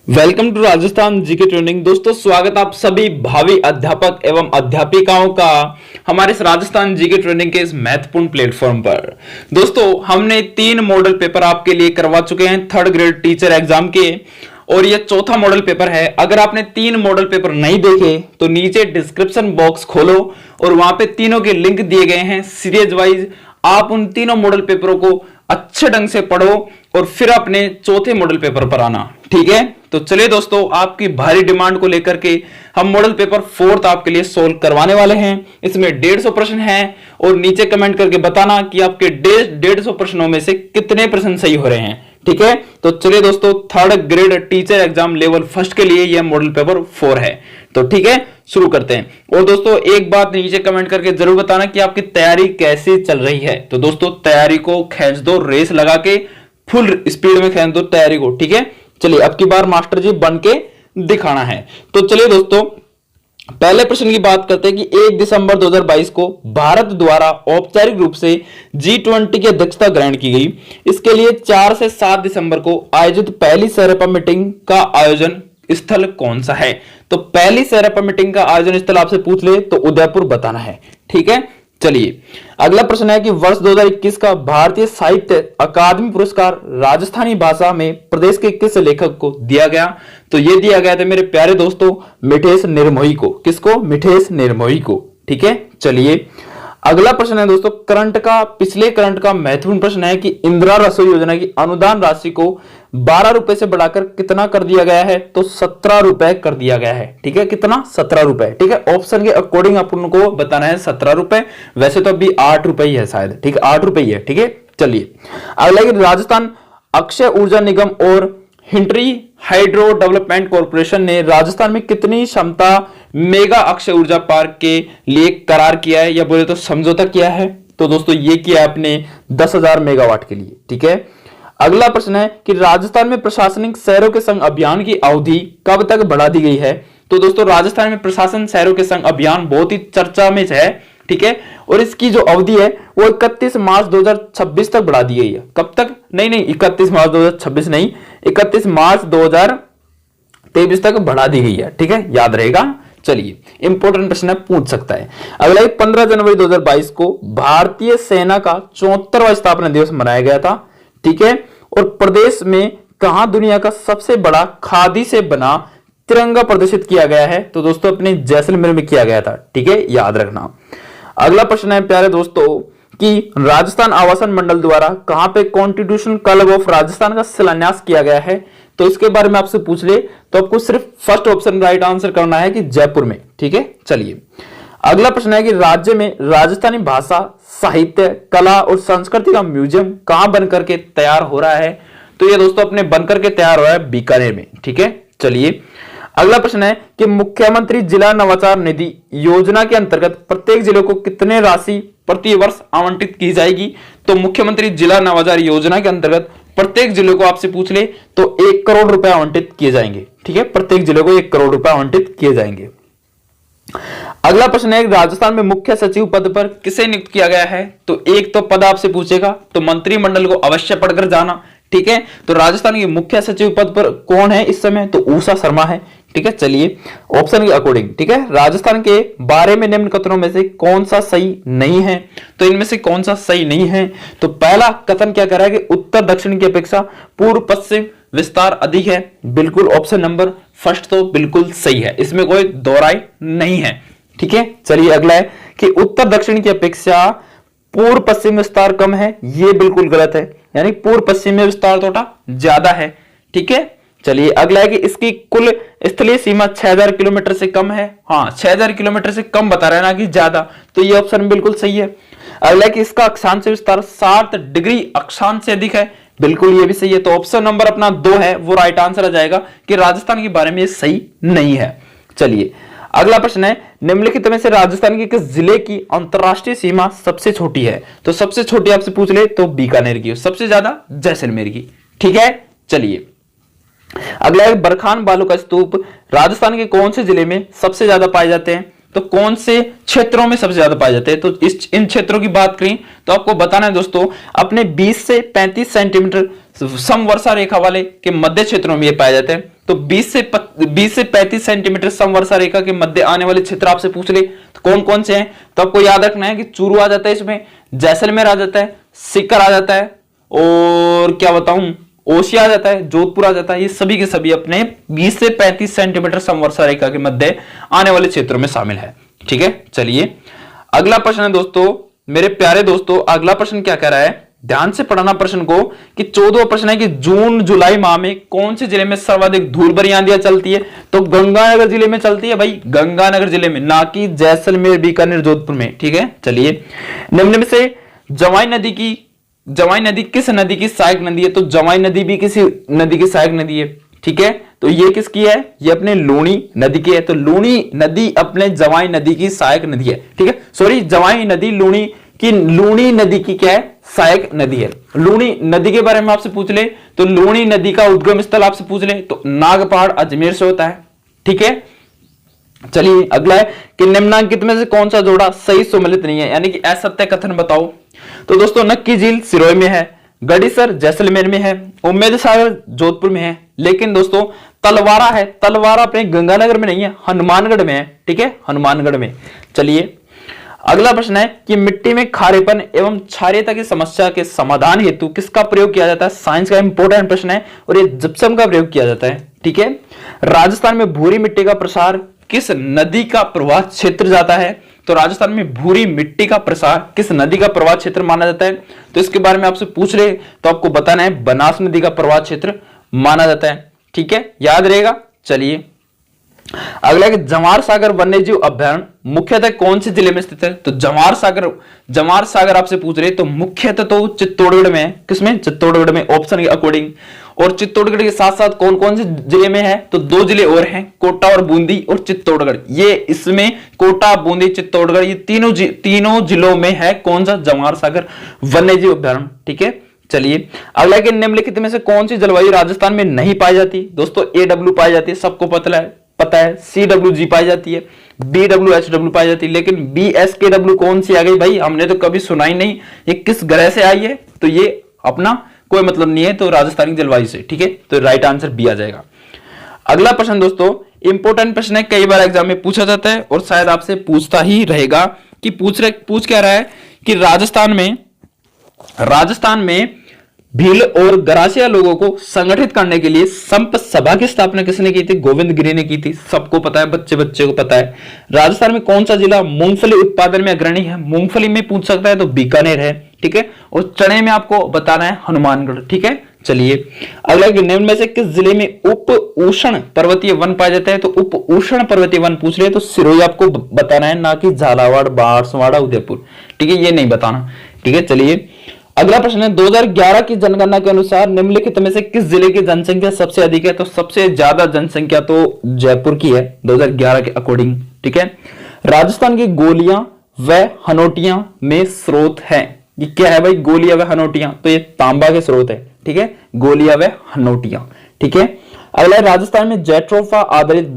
Welcome to Rajasthan GK training. दोस्तों स्वागत आप सभी भावी अध्यापक एवं अध्यापिकाओं का हमारे इस राजस्थान जीके ट्रेनिंग के इस महत्वपूर्ण प्लेटफॉर्म पर। दोस्तों हमने 3 मॉडल पेपर आपके लिए करवा चुके हैं 3rd ग्रेड टीचर एग्जाम के, और ये चौथा मॉडल पेपर है। अगर आपने 3 मॉडल पेपर नहीं देखे तो नीचे डिस्क्रिप्शन बॉक्स खोलो और वहां पे तीनों के लिंक दिए गए हैं सीरीज वाइज। आप उन तीनों मॉडल पेपरों को अच्छे ढंग से पढ़ो और फिर अपने चौथे मॉडल पेपर पर आना, ठीक है। तो चलिए दोस्तों, आपकी भारी डिमांड को लेकर के हम मॉडल पेपर 4th आपके लिए सोल्व करवाने वाले हैं। इसमें 150 प्रश्न हैं और नीचे कमेंट करके बताना कि आपके 150 प्रश्नों में से कितने प्रश्न सही हो रहे हैं, ठीक है। तो चलिए दोस्तों, 3rd grade teacher exam level 1st के लिए यह मॉडल पेपर 4 है। तो ठीक है, शुरू करते हैं। और दोस्तों एक बात नीचे कमेंट करके जरूर बताना कि आपकी तैयारी कैसी चल रही है। तो दोस्तों तैयारी को खींच दो, रेस लगा के फुल स्पीड में खींच दो तैयारी को, ठीक है। चलिए अब की बार मास्टर जी बन के दिखाना है। तो चलिए दोस्तों पहले प्रश्न की बात करते हैं कि 1 दिसंबर 2022 को भारत द्वारा औपचारिक रूप से G20 की अध्यक्षता ग्रहण की गई। इसके लिए 4 से 7 दिसंबर को आयोजित पहली सेरेपा मीटिंग का आयोजन स्थल कौन सा है। तो पहली सेरेपा मीटिंग का आयोजन स्थल आपसे पूछ ले तो उदयपुर बताना है, ठीक है। चलिए अगला प्रश्न है कि वर्ष 2021 का भारतीय साहित्य अकादमी पुरस्कार राजस्थानी भाषा में प्रदेश के किस लेखक को दिया गया। तो यह दिया गया था मेरे प्यारे दोस्तों मिठेश निर्मोही को। किसको? मिठेश निर्मोही को, ठीक है। चलिए अगला प्रश्न है दोस्तों पिछले करंट का महत्वपूर्ण प्रश्न है कि इंदिरा रसोई योजना की अनुदान राशि को 12 रुपए से बढ़ाकर कितना कर दिया गया है। तो 17 रुपए कर दिया गया है, ठीक है। कितना? 17 रुपए, ठीक है। ऑप्शन के अकॉर्डिंग अपन को बताना है 17 रुपए, वैसे तो अभी 8 रुपए ही है शायद, ठीक है। 8 रुपए ही है, ठीक है। चलिए अगला राजस्थान अक्षय ऊर्जा निगम और हिंट्री हाइड्रो डेवलपमेंट कॉर्पोरेशन ने राजस्थान में कितनी क्षमता मेगा अक्षय ऊर्जा पार्क के लिए करार किया है या बोले तो समझौता किया है। तो दोस्तों ये किया आपने 10,000 मेगावाट के लिए, ठीक है। अगला प्रश्न है कि राजस्थान में प्रशासनिक शहरों के संग अभियान की अवधि कब तक बढ़ा दी गई है। तो दोस्तों राजस्थान में प्रशासन शहरों के संग अभियान बहुत ही चर्चा में है, ठीक है। और इसकी जो अवधि है वो 31 मार्च 2026 तक बढ़ा दी गई है। कब तक? नहीं 31 मार्च 2026 नहीं, 31 मार्च 2023 तक बढ़ा दी गई है, ठीक है, याद रहेगा। चलिए इंपॉर्टेंट प्रश्न है, पूछ सकता है। अगला 15 जनवरी 2022 को भारतीय सेना का 74वां स्थापना दिवस मनाया गया था, ठीक है। और प्रदेश में कहां दुनिया का सबसे बड़ा खादी से बना तिरंगा प्रदर्शित किया गया है। तो दोस्तों अपने जैसलमेर में किया गया था, ठीक है, याद रखना। अगला प्रश्न है प्यारे दोस्तों कि राजस्थान आवासन मंडल द्वारा कहां पे कॉन्स्टिट्यूशन क्लब ऑफ राजस्थान का शिलान्यास किया गया है। तो इसके बारे में आपसे पूछ ले तो आपको सिर्फ फर्स्ट ऑप्शन राइट आंसर करना है कि जयपुर में, ठीक है। चलिए अगला प्रश्न है कि राज्य में राजस्थानी भाषा साहित्य कला और संस्कृति का म्यूजियम कहां बनकर के तैयार हो रहा है। तो ये दोस्तों अपने बनकर के तैयार हो रहा है बीकानेर में, ठीक है। चलिए अगला प्रश्न है कि मुख्यमंत्री जिला नवाचार निधि योजना के अंतर्गत प्रत्येक जिले को कितने राशि प्रति वर्ष आवंटित की जाएगी। तो मुख्यमंत्री जिला नवाचार योजना के अंतर्गत प्रत्येक जिले को आपसे पूछ ले तो 1 करोड़ रुपए आवंटित किए जाएंगे, ठीक है। प्रत्येक जिले को 1 करोड़ रुपए आवंटित किए जाएंगे। अगला प्रश्न है राजस्थान में मुख्य सचिव पद पर किसे नियुक्त किया गया है। तो एक तो पद आपसे पूछेगा तो मंत्रिमंडल को अवश्य पढ़कर जाना, ठीक है। तो राजस्थान के मुख्य सचिव पद पर कौन है इस समय। तो उषा शर्मा है, ठीक है। चलिए ऑप्शन के अकॉर्डिंग, ठीक है, राजस्थान के बारे में निम्न कथनों में से कौन सा सही नहीं है। तो इनमें से कौन सा सही नहीं है। तो पहला कथन क्या कह रहा है कि उत्तर दक्षिण की अपेक्षा पूर्व पश्चिम विस्तार अधिक है। बिल्कुल ऑप्शन नंबर फर्स्ट तो बिल्कुल सही है, इसमें कोई दोहराई नहीं है, ठीक है। चलिए अगला है कि उत्तर दक्षिण की अपेक्षा पूर्व पश्चिम विस्तार कम है। यह बिल्कुल गलत है, यानी पूर्व पश्चिम में विस्तार थोड़ा ज्यादा है, ठीक है। चलिए अगला है कि इसकी कुल स्थलीय सीमा 6000 किलोमीटर से कम है। हाँ 6000 किलोमीटर से कम बता रहा है ना कि ज्यादा, तो ये ऑप्शन बिल्कुल सही है। अगला है कि इसका अक्षांश विस्तार 60 डिग्री अक्षांश से अधिक है। बिल्कुल ये भी सही है। तो ऑप्शन नंबर अपना 2 है वो राइट आंसर आ जाएगा कि राजस्थान के बारे में ये सही नहीं है। चलिए अगला प्रश्न है निम्नलिखित में से राजस्थान के किस जिले की अंतरराष्ट्रीय सीमा सबसे छोटी है। तो सबसे छोटी आपसे पूछ ले तो बीकानेर की, सबसे ज्यादा जैसलमेर की, ठीक है। चलिए अगला है बरखान बालू का स्तूप राजस्थान के कौन से जिले में सबसे ज्यादा पाए जाते हैं। तो कौन से क्षेत्रों में सबसे ज्यादा पाए जाते हैं। तो इन क्षेत्रों की बात करें तो आपको बताना है दोस्तों अपने 20 से 35 सेंटीमीटर समवर्षा रेखा वाले के मध्य क्षेत्रों में ये पाए जाते हैं। तो 20 से 35 सेंटीमीटर समवर्षा रेखा के मध्य आने वाले क्षेत्र आपसे पूछ ले तो कौन कौन से हैं, तो आपको याद रखना है कि चूरू आ जाता है, इसमें जैसलमेर आ जाता है, सीकर आ जाता है, और क्या बताऊं, ओसिया आ जाता है, जोधपुर आ जाता है। ये सभी के सभी अपने 20 से 35 सेंटीमीटर समवर्षा रेखा के मध्य आने वाले क्षेत्रों में शामिल है। ठीक है, चलिए अगला प्रश्न है दोस्तों, मेरे प्यारे दोस्तों, अगला प्रश्न क्या कह रहा है, ध्यान से पढ़ना प्रश्न को, कि 14वां प्रश्न है कि जून जुलाई माह में कौन से जिले में सर्वाधिक धूल भरी आंधियां चलती है, तो गंगानगर जिले में चलती है भाई, गंगानगर जिले में, ना कि जैसलमेर, बीकानेर, जोधपुर में। ठीक है, चलिए निम्न में से जवाई नदी किस नदी की सहायक नदी है, तो जवाई नदी भी किसी नदी की सहायक नदी है। ठीक है, तो ये किसकी है, ये अपने लूणी नदी की है, तो लूणी नदी अपने जवाई नदी की सहायक नदी है। ठीक है, सॉरी, जवाई नदी लूणी नदी की क्या है, सहायक नदी है। लूणी नदी के बारे में आपसे पूछ ले तो लूणी नदी का उद्गम स्थल आपसे पूछ ले तो नागपाड़ अजमेर से होता है। ठीक है, चलिए अगला है कि निम्नांकित में से कौन सा जोड़ा सही सम्मिलित नहीं है, यानी कि असत्य कथन बताओ। तो दोस्तों नक्की झील सिरोही में है, गड़ीसर जैसलमेर में है, उम्मेद सागर जोधपुर में है, लेकिन दोस्तों तलवारा है, तलवारा अपने गंगानगर में नहीं है, हनुमानगढ़ में है। ठीक है, हनुमानगढ़ में। चलिए अगला प्रश्न है कि मिट्टी में खारेपन एवं क्षारीयता की समस्या के समाधान हेतु किसका प्रयोग किया जाता है, साइंस का इंपॉर्टेंट प्रश्न है, और ये जिप्सम का प्रयोग किया जाता है। ठीक है, राजस्थान में भूरी मिट्टी का प्रसार किस नदी का प्रवाह क्षेत्र जाता है, तो राजस्थान में भूरी मिट्टी का प्रसार किस नदी का प्रवाह क्षेत्र माना जाता है, तो इसके बारे में आपसे पूछ रहे तो आपको बताना है बनास नदी का प्रवाह क्षेत्र माना जाता है। ठीक है, याद रहेगा। चलिए अगला कि जवार सागर वन्यजीव अभ्यारण्य मुख्यतः कौन से जिले में स्थित है, तो जवार सागर आपसे पूछ रहे तो मुख्यतः तो चित्तौड़गढ़ में है। किसमें, चित्तौड़गढ़ में, ऑप्शन के अकॉर्डिंग। और चित्तौड़गढ़ के साथ साथ कौन कौन से जिले में है, तो 2 जिले और हैं, कोटा और बूंदी और चित्तौड़गढ़। ये इसमें कोटा, बूंदी, चित्तौड़गढ़, ये तीनों जिलों में है कौन सा, जवार सागर वन्यजीव अभ्यारण्य। ठीक है, चलिए अगला कि निम्नलिखित में से कौन सी जलवायु राजस्थान में नहीं पाई जाती, दोस्तों AW पाई जाती है, सबको पता है, CWG पाई जाती है, BWHW पाई जाती है, लेकिन BSKW कौन सी आ गई भाई, हमने तो कभी सुना ही नहीं, ये किस ग्रह से आई है, तो ये अपना कोई मतलब नहीं है, तो राजस्थान की जलवायु से। ठीक है, तो राइट आंसर बी आ जाएगा। अगला प्रश्न दोस्तों इंपॉर्टेंट प्रश्न है, कई बार एग्जाम में पूछा जाता है और शायद आपसे पूछता ही रहेगा कि पूछ क्या रहा है कि राजस्थान में भील और गरासिया लोगों को संगठित करने के लिए संप सभा की स्थापना किसने की थी, गोविंद गिरी ने की थी, सबको पता है, बच्चे को पता है। राजस्थान में कौन सा जिला मूंगफली उत्पादन में अग्रणी है, मूंगफली में पूछ सकता है तो बीकानेर है। ठीक है, और चने में आपको बताना है हनुमानगढ़। ठीक है, चलिए अगला कि निम्न में से किस जिले में उप उष्ण पर्वतीय वन पाए जाते हैं, तो उप उष्ण पर्वतीय वन पूछ रहे तो सिरोही आपको बताना है, ना कि झालावाड़, बांसवाड़ा, उदयपुर। ठीक है, ये नहीं बताना। ठीक है, चलिए अगला प्रश्न है 2011 की जनगणना के अनुसार निम्नलिखित में से किस जिले की जनसंख्या सबसे अधिक है, तो सबसे ज्यादा जनसंख्या तो जयपुर की है 2011 के अकॉर्डिंग। ठीक है, राजस्थान की गोलियां व हनोटियां में स्रोत है, ये क्या है भाई, गोलियां व हनोटियां, तो ये तांबा के स्रोत है। ठीक है, गोलियां व हनोटियां। ठीक है, अगला राजस्थान में जेट्रोफा आधारित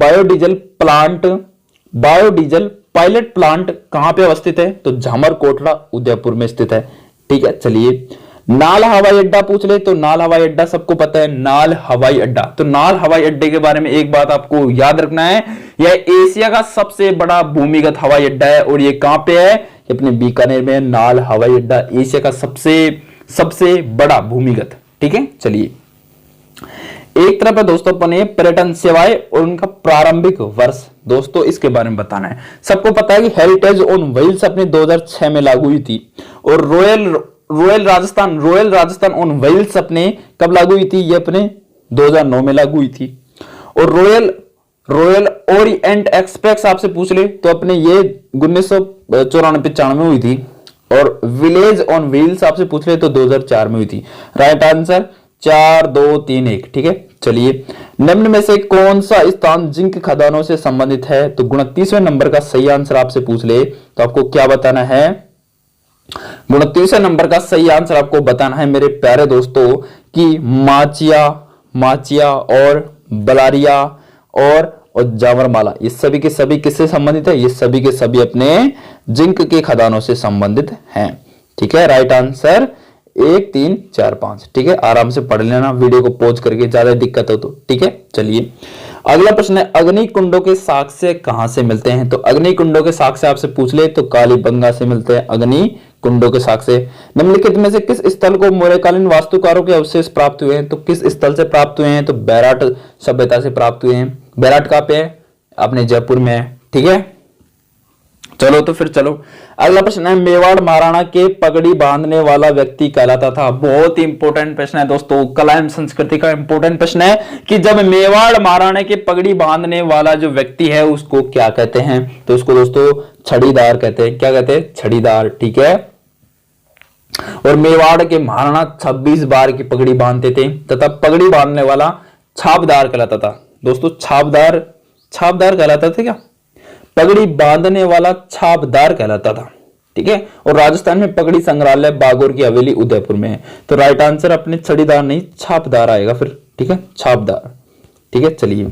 बायोडीजल पायलट प्लांट कहां पे अवस्थित है, तो झामर कोटला उदयपुर में स्थित है। ठीक है, चलिए नाल हवाई अड्डा पूछ ले तो नाल हवाई अड्डा सबको पता है, नाल हवाई अड्डा। तो नाल हवाई अड्डे के बारे में एक बात आपको याद रखना है, यह एशिया का सबसे बड़ा भूमिगत हवाई अड्डा है, और ये कहां पे है, अपने बीकानेर में नाल हवाई अड्डा, एशिया का सबसे बड़ा भूमिगत। ठीक है, चलिए एक तरफ है दोस्तों अपने पर्यटन सेवाएं और उनका प्रारंभिक वर्ष, दोस्तों इसके बारे में बताना है। सबको पता है कि हेरिटेज ऑन व्हील्स अपने 2006 में लागू हुई थी, और रॉयल राजस्थान ऑन व्हील्स अपने कब लागू हुई थी, ये अपने 2009 में लागू हुई थी। और रॉयल ओरिएंट एक्सप्रेस आपसे पूछ ले तो अपने ये 1994-95 में हुई थी, और विलेज ऑन व्हील्स आपसे पूछ ले तो 2004 में हुई थी। Right answer 4, 2, 3, 1। ठीक है, चलिए निम्न में से कौन सा स्थान जिंक खदानों से संबंधित है, तो 29वें नंबर का सही आंसर आपसे पूछ ले तो आपको क्या बताना है, 29वें नंबर का सही आंसर आपको बताना है मेरे प्यारे दोस्तों कि माचिया और बलारिया और जावरमाला, ये सभी के सभी किससे संबंधित है, ये सभी के सभी अपने जिंक के खदानों से संबंधित हैं। ठीक है, राइट आंसर 1 3 4 5। ठीक है, आराम से पढ़ लेना वीडियो को पॉज करके, ज्यादा दिक्कत हो तो। ठीक है, चलिए अगला प्रश्न है, अग्नि कुंडों के साक्ष्य कहां से मिलते हैं? तो अग्नि कुंडों के साक्ष्य आपसे पूछ ले तो कालीबंगा से मिलते हैं अग्नि कुंडों के साक्ष्य। निम्नलिखित में से किस स्थल को मौर्यकालीन वास्तुकारों के अवशेष प्राप्त हुए हैं? तो किस स्थल से प्राप्त हुए हैं? तो बैराट सभ्यता से प्राप्त हुए हैं। बैराट कहां पे है? अपने जयपुर में है। ठीक है, चलो तो फिर चलो अगला प्रश्न है, मेवाड़ महाराणा के पगड़ी बांधने वाला व्यक्ति कहलाता था। बहुत ही इंपॉर्टेंट प्रश्न है दोस्तों, कला एवं संस्कृति का इंपॉर्टेंट प्रश्न है कि जब मेवाड़ महाराणा के पगड़ी बांधने वाला जो व्यक्ति है उसको क्या कहते हैं? तो उसको दोस्तों छड़ीदार कहते हैं। क्या कहते हैं? छड़ीदार। ठीक है, और मेवाड़ के महाराणा 26 बार की पगड़ी बांधते थे तथा पगड़ी बांधने वाला छापदार कहलाता था। दोस्तों छापदार, छापदार कहलाता था क्या? पगड़ी बांधने वाला छापदार कहलाता था। ठीक है, और राजस्थान में पगड़ी संग्रहालय बागोर की हवेली उदयपुर में है। तो राइट आंसर अपने छड़ीदार नहीं छापदार आएगा फिर। ठीक है, छापदार। ठीक है, चलिए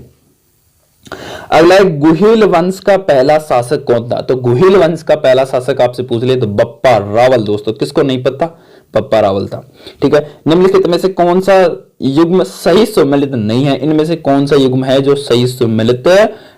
अगला है, गुहिल वंश का पहला शासक कौन था? तो गुहिल वंश का पहला शासक आपसे पूछ ले तो बप्पा रावल। दोस्तों किसको नहीं पता? बप्पा रावल था। ठीक है, निम्नलिखित में से कौन सा युग्म सही सुमेलित नहीं है? इनमें से कौन सा युग्म है जो सही सुमेलित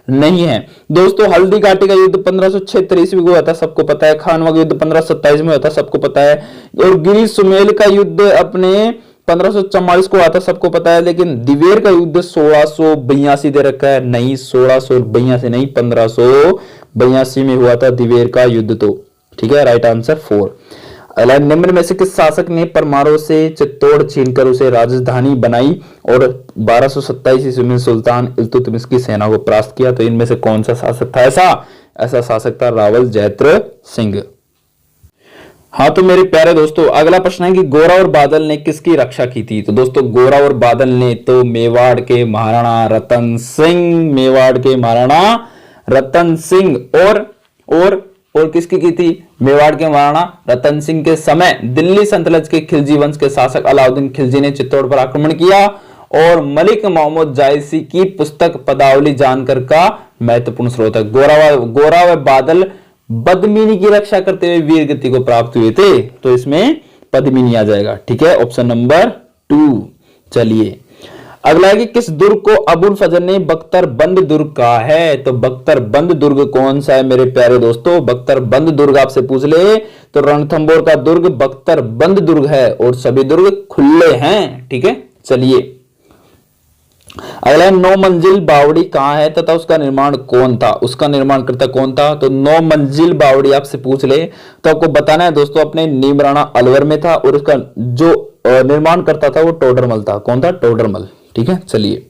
नहीं है? दोस्तों हल्दी घाटी का युद्ध 1576 ईस्वी को हुआ था, सबको पता है। खानवा का युद्ध 1527 में हुआ था, सबको पता है। और गिरी सुमेल का युद्ध अपने 1544 को आता, सबको पता है। लेकिन दिवेर का युद्ध 1682 दे रखा है। नहीं, 1682 नहीं, 1582 में हुआ था दिवेर का युद्ध। तो ठीक है, राइट आंसर 4। अगला, निम्न में से किस शासक ने परमाणु से चित्तौड़ छीनकर उसे राजधानी बनाई और 1227 ईस्वी में सुल्तान इल्तुतमिश की सेना को परास्त किया? तो इनमें से कौन सा शासक था? ऐसा शासक था रावल जयत्र सिंह। हाँ तो मेरे प्यारे दोस्तों अगला प्रश्न है कि गोरा और बादल ने किसकी रक्षा की थी? तो दोस्तों गोरा और बादल ने तो मेवाड़ के महाराणा रतन सिंह, मेवाड़ के महाराणा रतन सिंह और किसकी की थी? मेवाड़ के महाराणा रतन सिंह के समय दिल्ली सल्तनत के खिलजी वंश के शासक अलाउद्दीन खिलजी ने चित्तौड़ पर आक्रमण किया और मलिक मोहम्मद जायसी की पुस्तक पदावली जानकर का महत्वपूर्ण स्रोत है। गोरा व बादल बदमिनी की रक्षा करते हुए वीर गति को प्राप्त हुए थे, तो इसमें पद्मिनी आ जाएगा। ठीक है, ऑप्शन नंबर 2। चलिए अगला है कि किस दुर्ग को अबुल फजल ने बख्तरबंद दुर्ग कहा है? तो बख्तरबंद दुर्ग कौन सा है मेरे प्यारे दोस्तों? बख्तरबंद दुर्ग आपसे पूछ ले तो रणथंबोर का दुर्ग बख्तरबंद दुर्ग है और सभी दुर्ग खुले हैं। ठीक है, चलिए अगला 9 मंजिल बावड़ी कहां है तथा उसका निर्माण कौन था? उसका निर्माणकर्ता कौन था? तो 9 मंजिल बावड़ी आपसे पूछ ले तो आपको बताना है दोस्तों अपने नीमराणा अलवर में था और उसका जो निर्माण करता था वो टोडरमल था। कौन था? टोडरमल। ठीक है, चलिए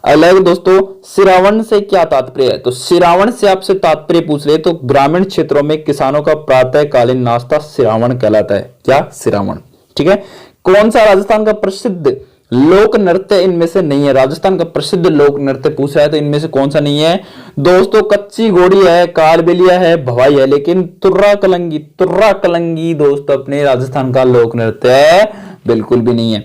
अगला दोस्तों सिरावन से क्या तात्पर्य है? तो सिरावन से आपसे तात्पर्य पूछ ले तो ग्रामीण क्षेत्रों में किसानों का प्रातःकालीन नाश्ता सिरावन कहलाता है। क्या? सिरावन। ठीक है, कौन सा राजस्थान का प्रसिद्ध लोक नृत्य इनमें से नहीं है? राजस्थान का प्रसिद्ध लोक नृत्य पूछा है तो इनमें से कौन सा नहीं है? दोस्तों कच्ची घोड़ी है, कालबेलिया है, भवाई है, लेकिन तुर्रा कलंगी दोस्तों अपने राजस्थान का लोक नृत्य है बिल्कुल भी नहीं है।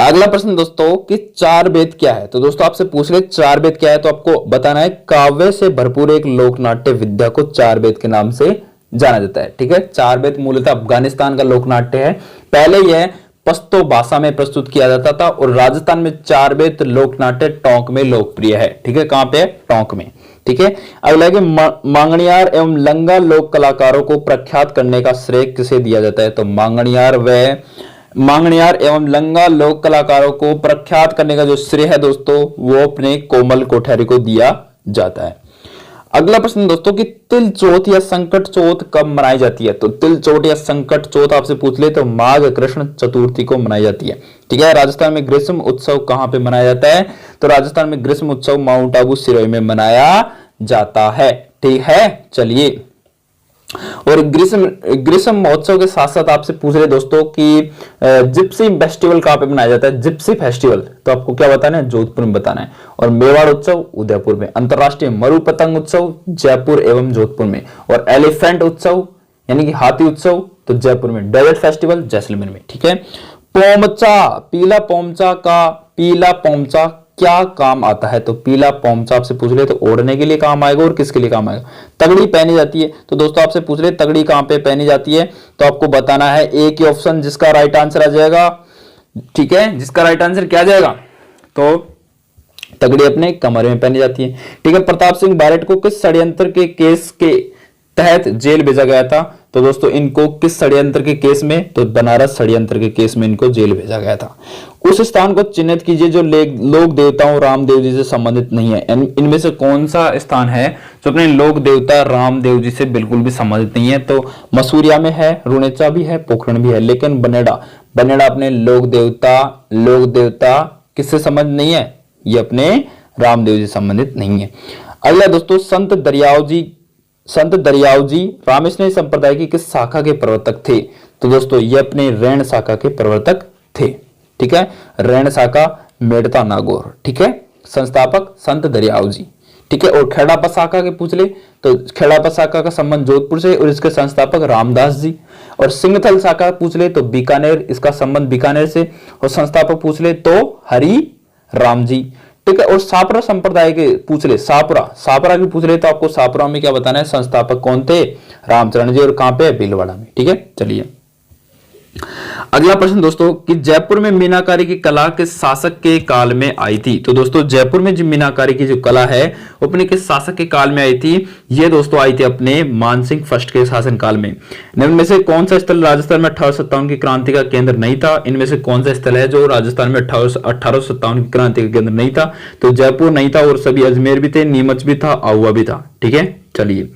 अगला प्रश्न दोस्तों कि चार वेद क्या है? तो दोस्तों आपसे पूछ ले चार वेद क्या है तो आपको बताना है काव्य से भरपूर एक लोक नाट्य विद्या को चार वेद के नाम से जाना जाता है। ठीक है, चार वेद मूलतः अफगानिस्तान का लोक नाट्य है। पहले यह पश्तो भाषा में प्रस्तुत किया जाता था और राजस्थान में चार वेद लोक नाट्य टोंक में लोकप्रिय है। ठीक है, कहां पे है? टोंक में। ठीक है, अगला कि मांगणियार एवं लंगा लोक कलाकारों को प्रख्यात करने का श्रेय किसे दिया जाता है? तो मांगणियार एवं लंगा लोक कलाकारों को प्रख्यात करने का जो श्रेय है दोस्तों वो अपने कोमल कोठारी को दिया जाता है। अगला प्रश्न दोस्तों कि तिल चौथ या संकट चौथ कब मनाई जाती है? तो तिल चौथ या संकट चौथ आपसे पूछ ले तो माघ कृष्ण चतुर्थी को मनाई जाती है। ठीक है, राजस्थान में ग्रीष्म उत्सव कहां पे मनाया जाता है? तो राजस्थान में ग्रीष्म उत्सव माउंट आबू सिरोही में मनाया जाता है। ठीक है, चलिए और ग्रीष्म महोत्सव के साथ साथ आपसे पूछ रहे दोस्तों कि जिप्सी फेस्टिवल कहां पे मनाया जाता है? जिप्सी फेस्टिवल तो आपको क्या बताना है? जोधपुर में बताना है। और मेवाड़ उत्सव उदयपुर में। अंतरराष्ट्रीय मरु पतंग उत्सव जयपुर एवं जोधपुर में। और एलिफेंट उत्सव यानी कि हाथी उत्सव तो जयपुर में। डेजर्ट फेस्टिवल जैसलमेर में। ठीक है, पोमचा पीला पोमचा क्या काम आता है? तो पीला पोमचा आपसे पूछ ले तो ओढ़ने के लिए काम आएगा, और किसके लिए काम आएगा? तगड़ी पहनी जाती है। तो दोस्तों आपसे पूछ ले तगड़ी कहां पे पहनी जाती है, तो आपको बताना है ए की ऑप्शन, जिसका राइट आंसर आ जाएगा, ठीक है, जिसका राइट आंसर क्या आ जाएगा, तो तगड़ी अपने कमर में पहनी जाती है। ठीक है, प्रताप सिंह बारेट को किस षड्यंत्र के केस के तहत जेल भेजा गया था? तो दोस्तों इनको किस षड्यंत्र के केस में? तो बनारस षड्यंत्र के केस में इनको जेल भेजा गया था। उस स्थान को चिन्हित कीजिए जो लोक देवताओं रामदेव जी से संबंधित नहीं है। इनमें से कौन सा स्थान है जो अपने लोक देवता रामदेव जी से बिल्कुल भी संबंधित नहीं है? तो मसूरिया में है, रुणेचा भी है, पोखरण भी है, लेकिन बनेड़ा अपने लोक देवता किससे संबंधित नहीं है? ये अपने रामदेव जी संबंधित नहीं है। अगला दोस्तों, संत दरियाव जी रामस्नेही संप्रदाय की किस शाखा के प्रवर्तक थे? तो दोस्तों ये अपने रैण शाखा के प्रवर्तक थे। ठीक है, रैण शाखा मेड़ता नागौर। ठीक है, संस्थापक संत दरियाव जी। ठीक है, और खेड़ापा शाखा के पूछ ले तो खेड़ापा शाखा का संबंध जोधपुर से और इसके संस्थापक रामदास जी। और सिंगथल शाखा पूछ ले तो बीकानेर, इसका संबंध बीकानेर से, और संस्थापक पूछ ले तो हरि राम जी। ठीक है, और सापरा संप्रदाय के पूछ ले, सापरा की पूछ ले तो आपको सापरा में क्या बताना है? संस्थापक कौन थे? रामचरण जी। और कहां पे? भीलवाड़ा में। ठीक है, चलिए अगला प्रश्न दोस्तों, कि जयपुर में मीनाकारी की कला किस शासक के काल में आई थी? तो दोस्तों जयपुर में जो मीनाकारी की जो कला है वो अपने किस शासक के काल में आई थी? ये दोस्तों आई थी अपने मानसिंह फर्स्ट के शासन काल में। निम्न में से कौन सा स्थल राजस्थान में 1857 की क्रांति का केंद्र नहीं था? इनमें से कौन सा स्थल है जो राजस्थान में 1857 की क्रांति का केंद्र नहीं था? तो जयपुर नहीं था, और सभी अजमेर भी थे, नीमच भी था, आहुआ भी था। ठीक है, चलिए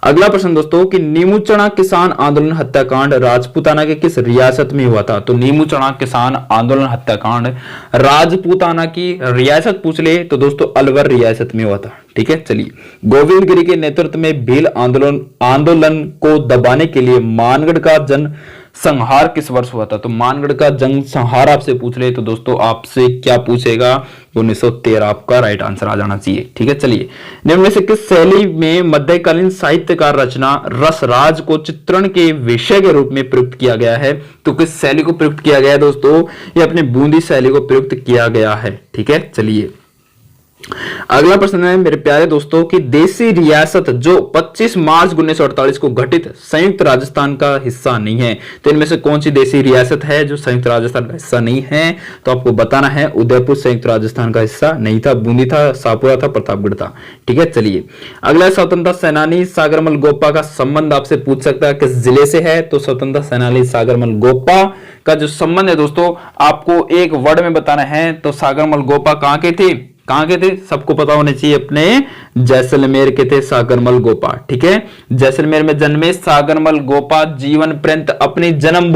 अगला प्रश्न दोस्तों, कि नीमूचना किसान आंदोलन हत्याकांड राजपूताना के किस रियासत में हुआ था? तो नीमूचना किसान आंदोलन हत्याकांड राजपूताना की रियासत पूछ ले तो दोस्तों अलवर रियासत में हुआ था। ठीक है, चलिए गोविंद गिरी के नेतृत्व में भील आंदोलन को दबाने के लिए मानगढ़ का जन संहार किस वर्ष हुआ था? तो मानगढ़ का जन संहार आपसे पूछ ले तो दोस्तों आपसे क्या पूछेगा? 1913 आपका राइट आंसर आ जाना चाहिए। ठीक है, चलिए निम्न में से किस शैली में मध्यकालीन साहित्यकार रचना रसराज को चित्रण के विषय के रूप में प्रयुक्त किया गया है? तो किस शैली को प्रयुक्त किया गया है दोस्तों? ये अपने बूंदी शैली को प्रयुक्त किया गया है। ठीक है, चलिए अगला प्रश्न है मेरे प्यारे दोस्तों, कि देशी रियासत जो 25 मार्च 1948 को गठित संयुक्त राजस्थान का हिस्सा नहीं है, तो इनमें से कौन सी देशी रियासत है जो संयुक्त राजस्थान का हिस्सा नहीं है? तो आपको बताना है उदयपुर संयुक्त राजस्थान का हिस्सा नहीं था, बूंदी था, सापुरा था, प्रतापगढ़ था। ठीक है, चलिए अगला, स्वतंत्रता सेनानी सागरमल गोपा का संबंध आपसे पूछ सकता है किस जिले से है? तो स्वतंत्रता सेनानी सागरमल गोपा का जो संबंध है दोस्तों आपको एक वर्ड में बताना है। तो सागरमल गोपा कहां के थे? सबको पता होने चाहिए, अपने जैसलमेर के थे सागरमल गोपा। ठीक है, जैसलमेर में जन्मे सागरमल गोपा जीवन पर्यंत अपनी जन्म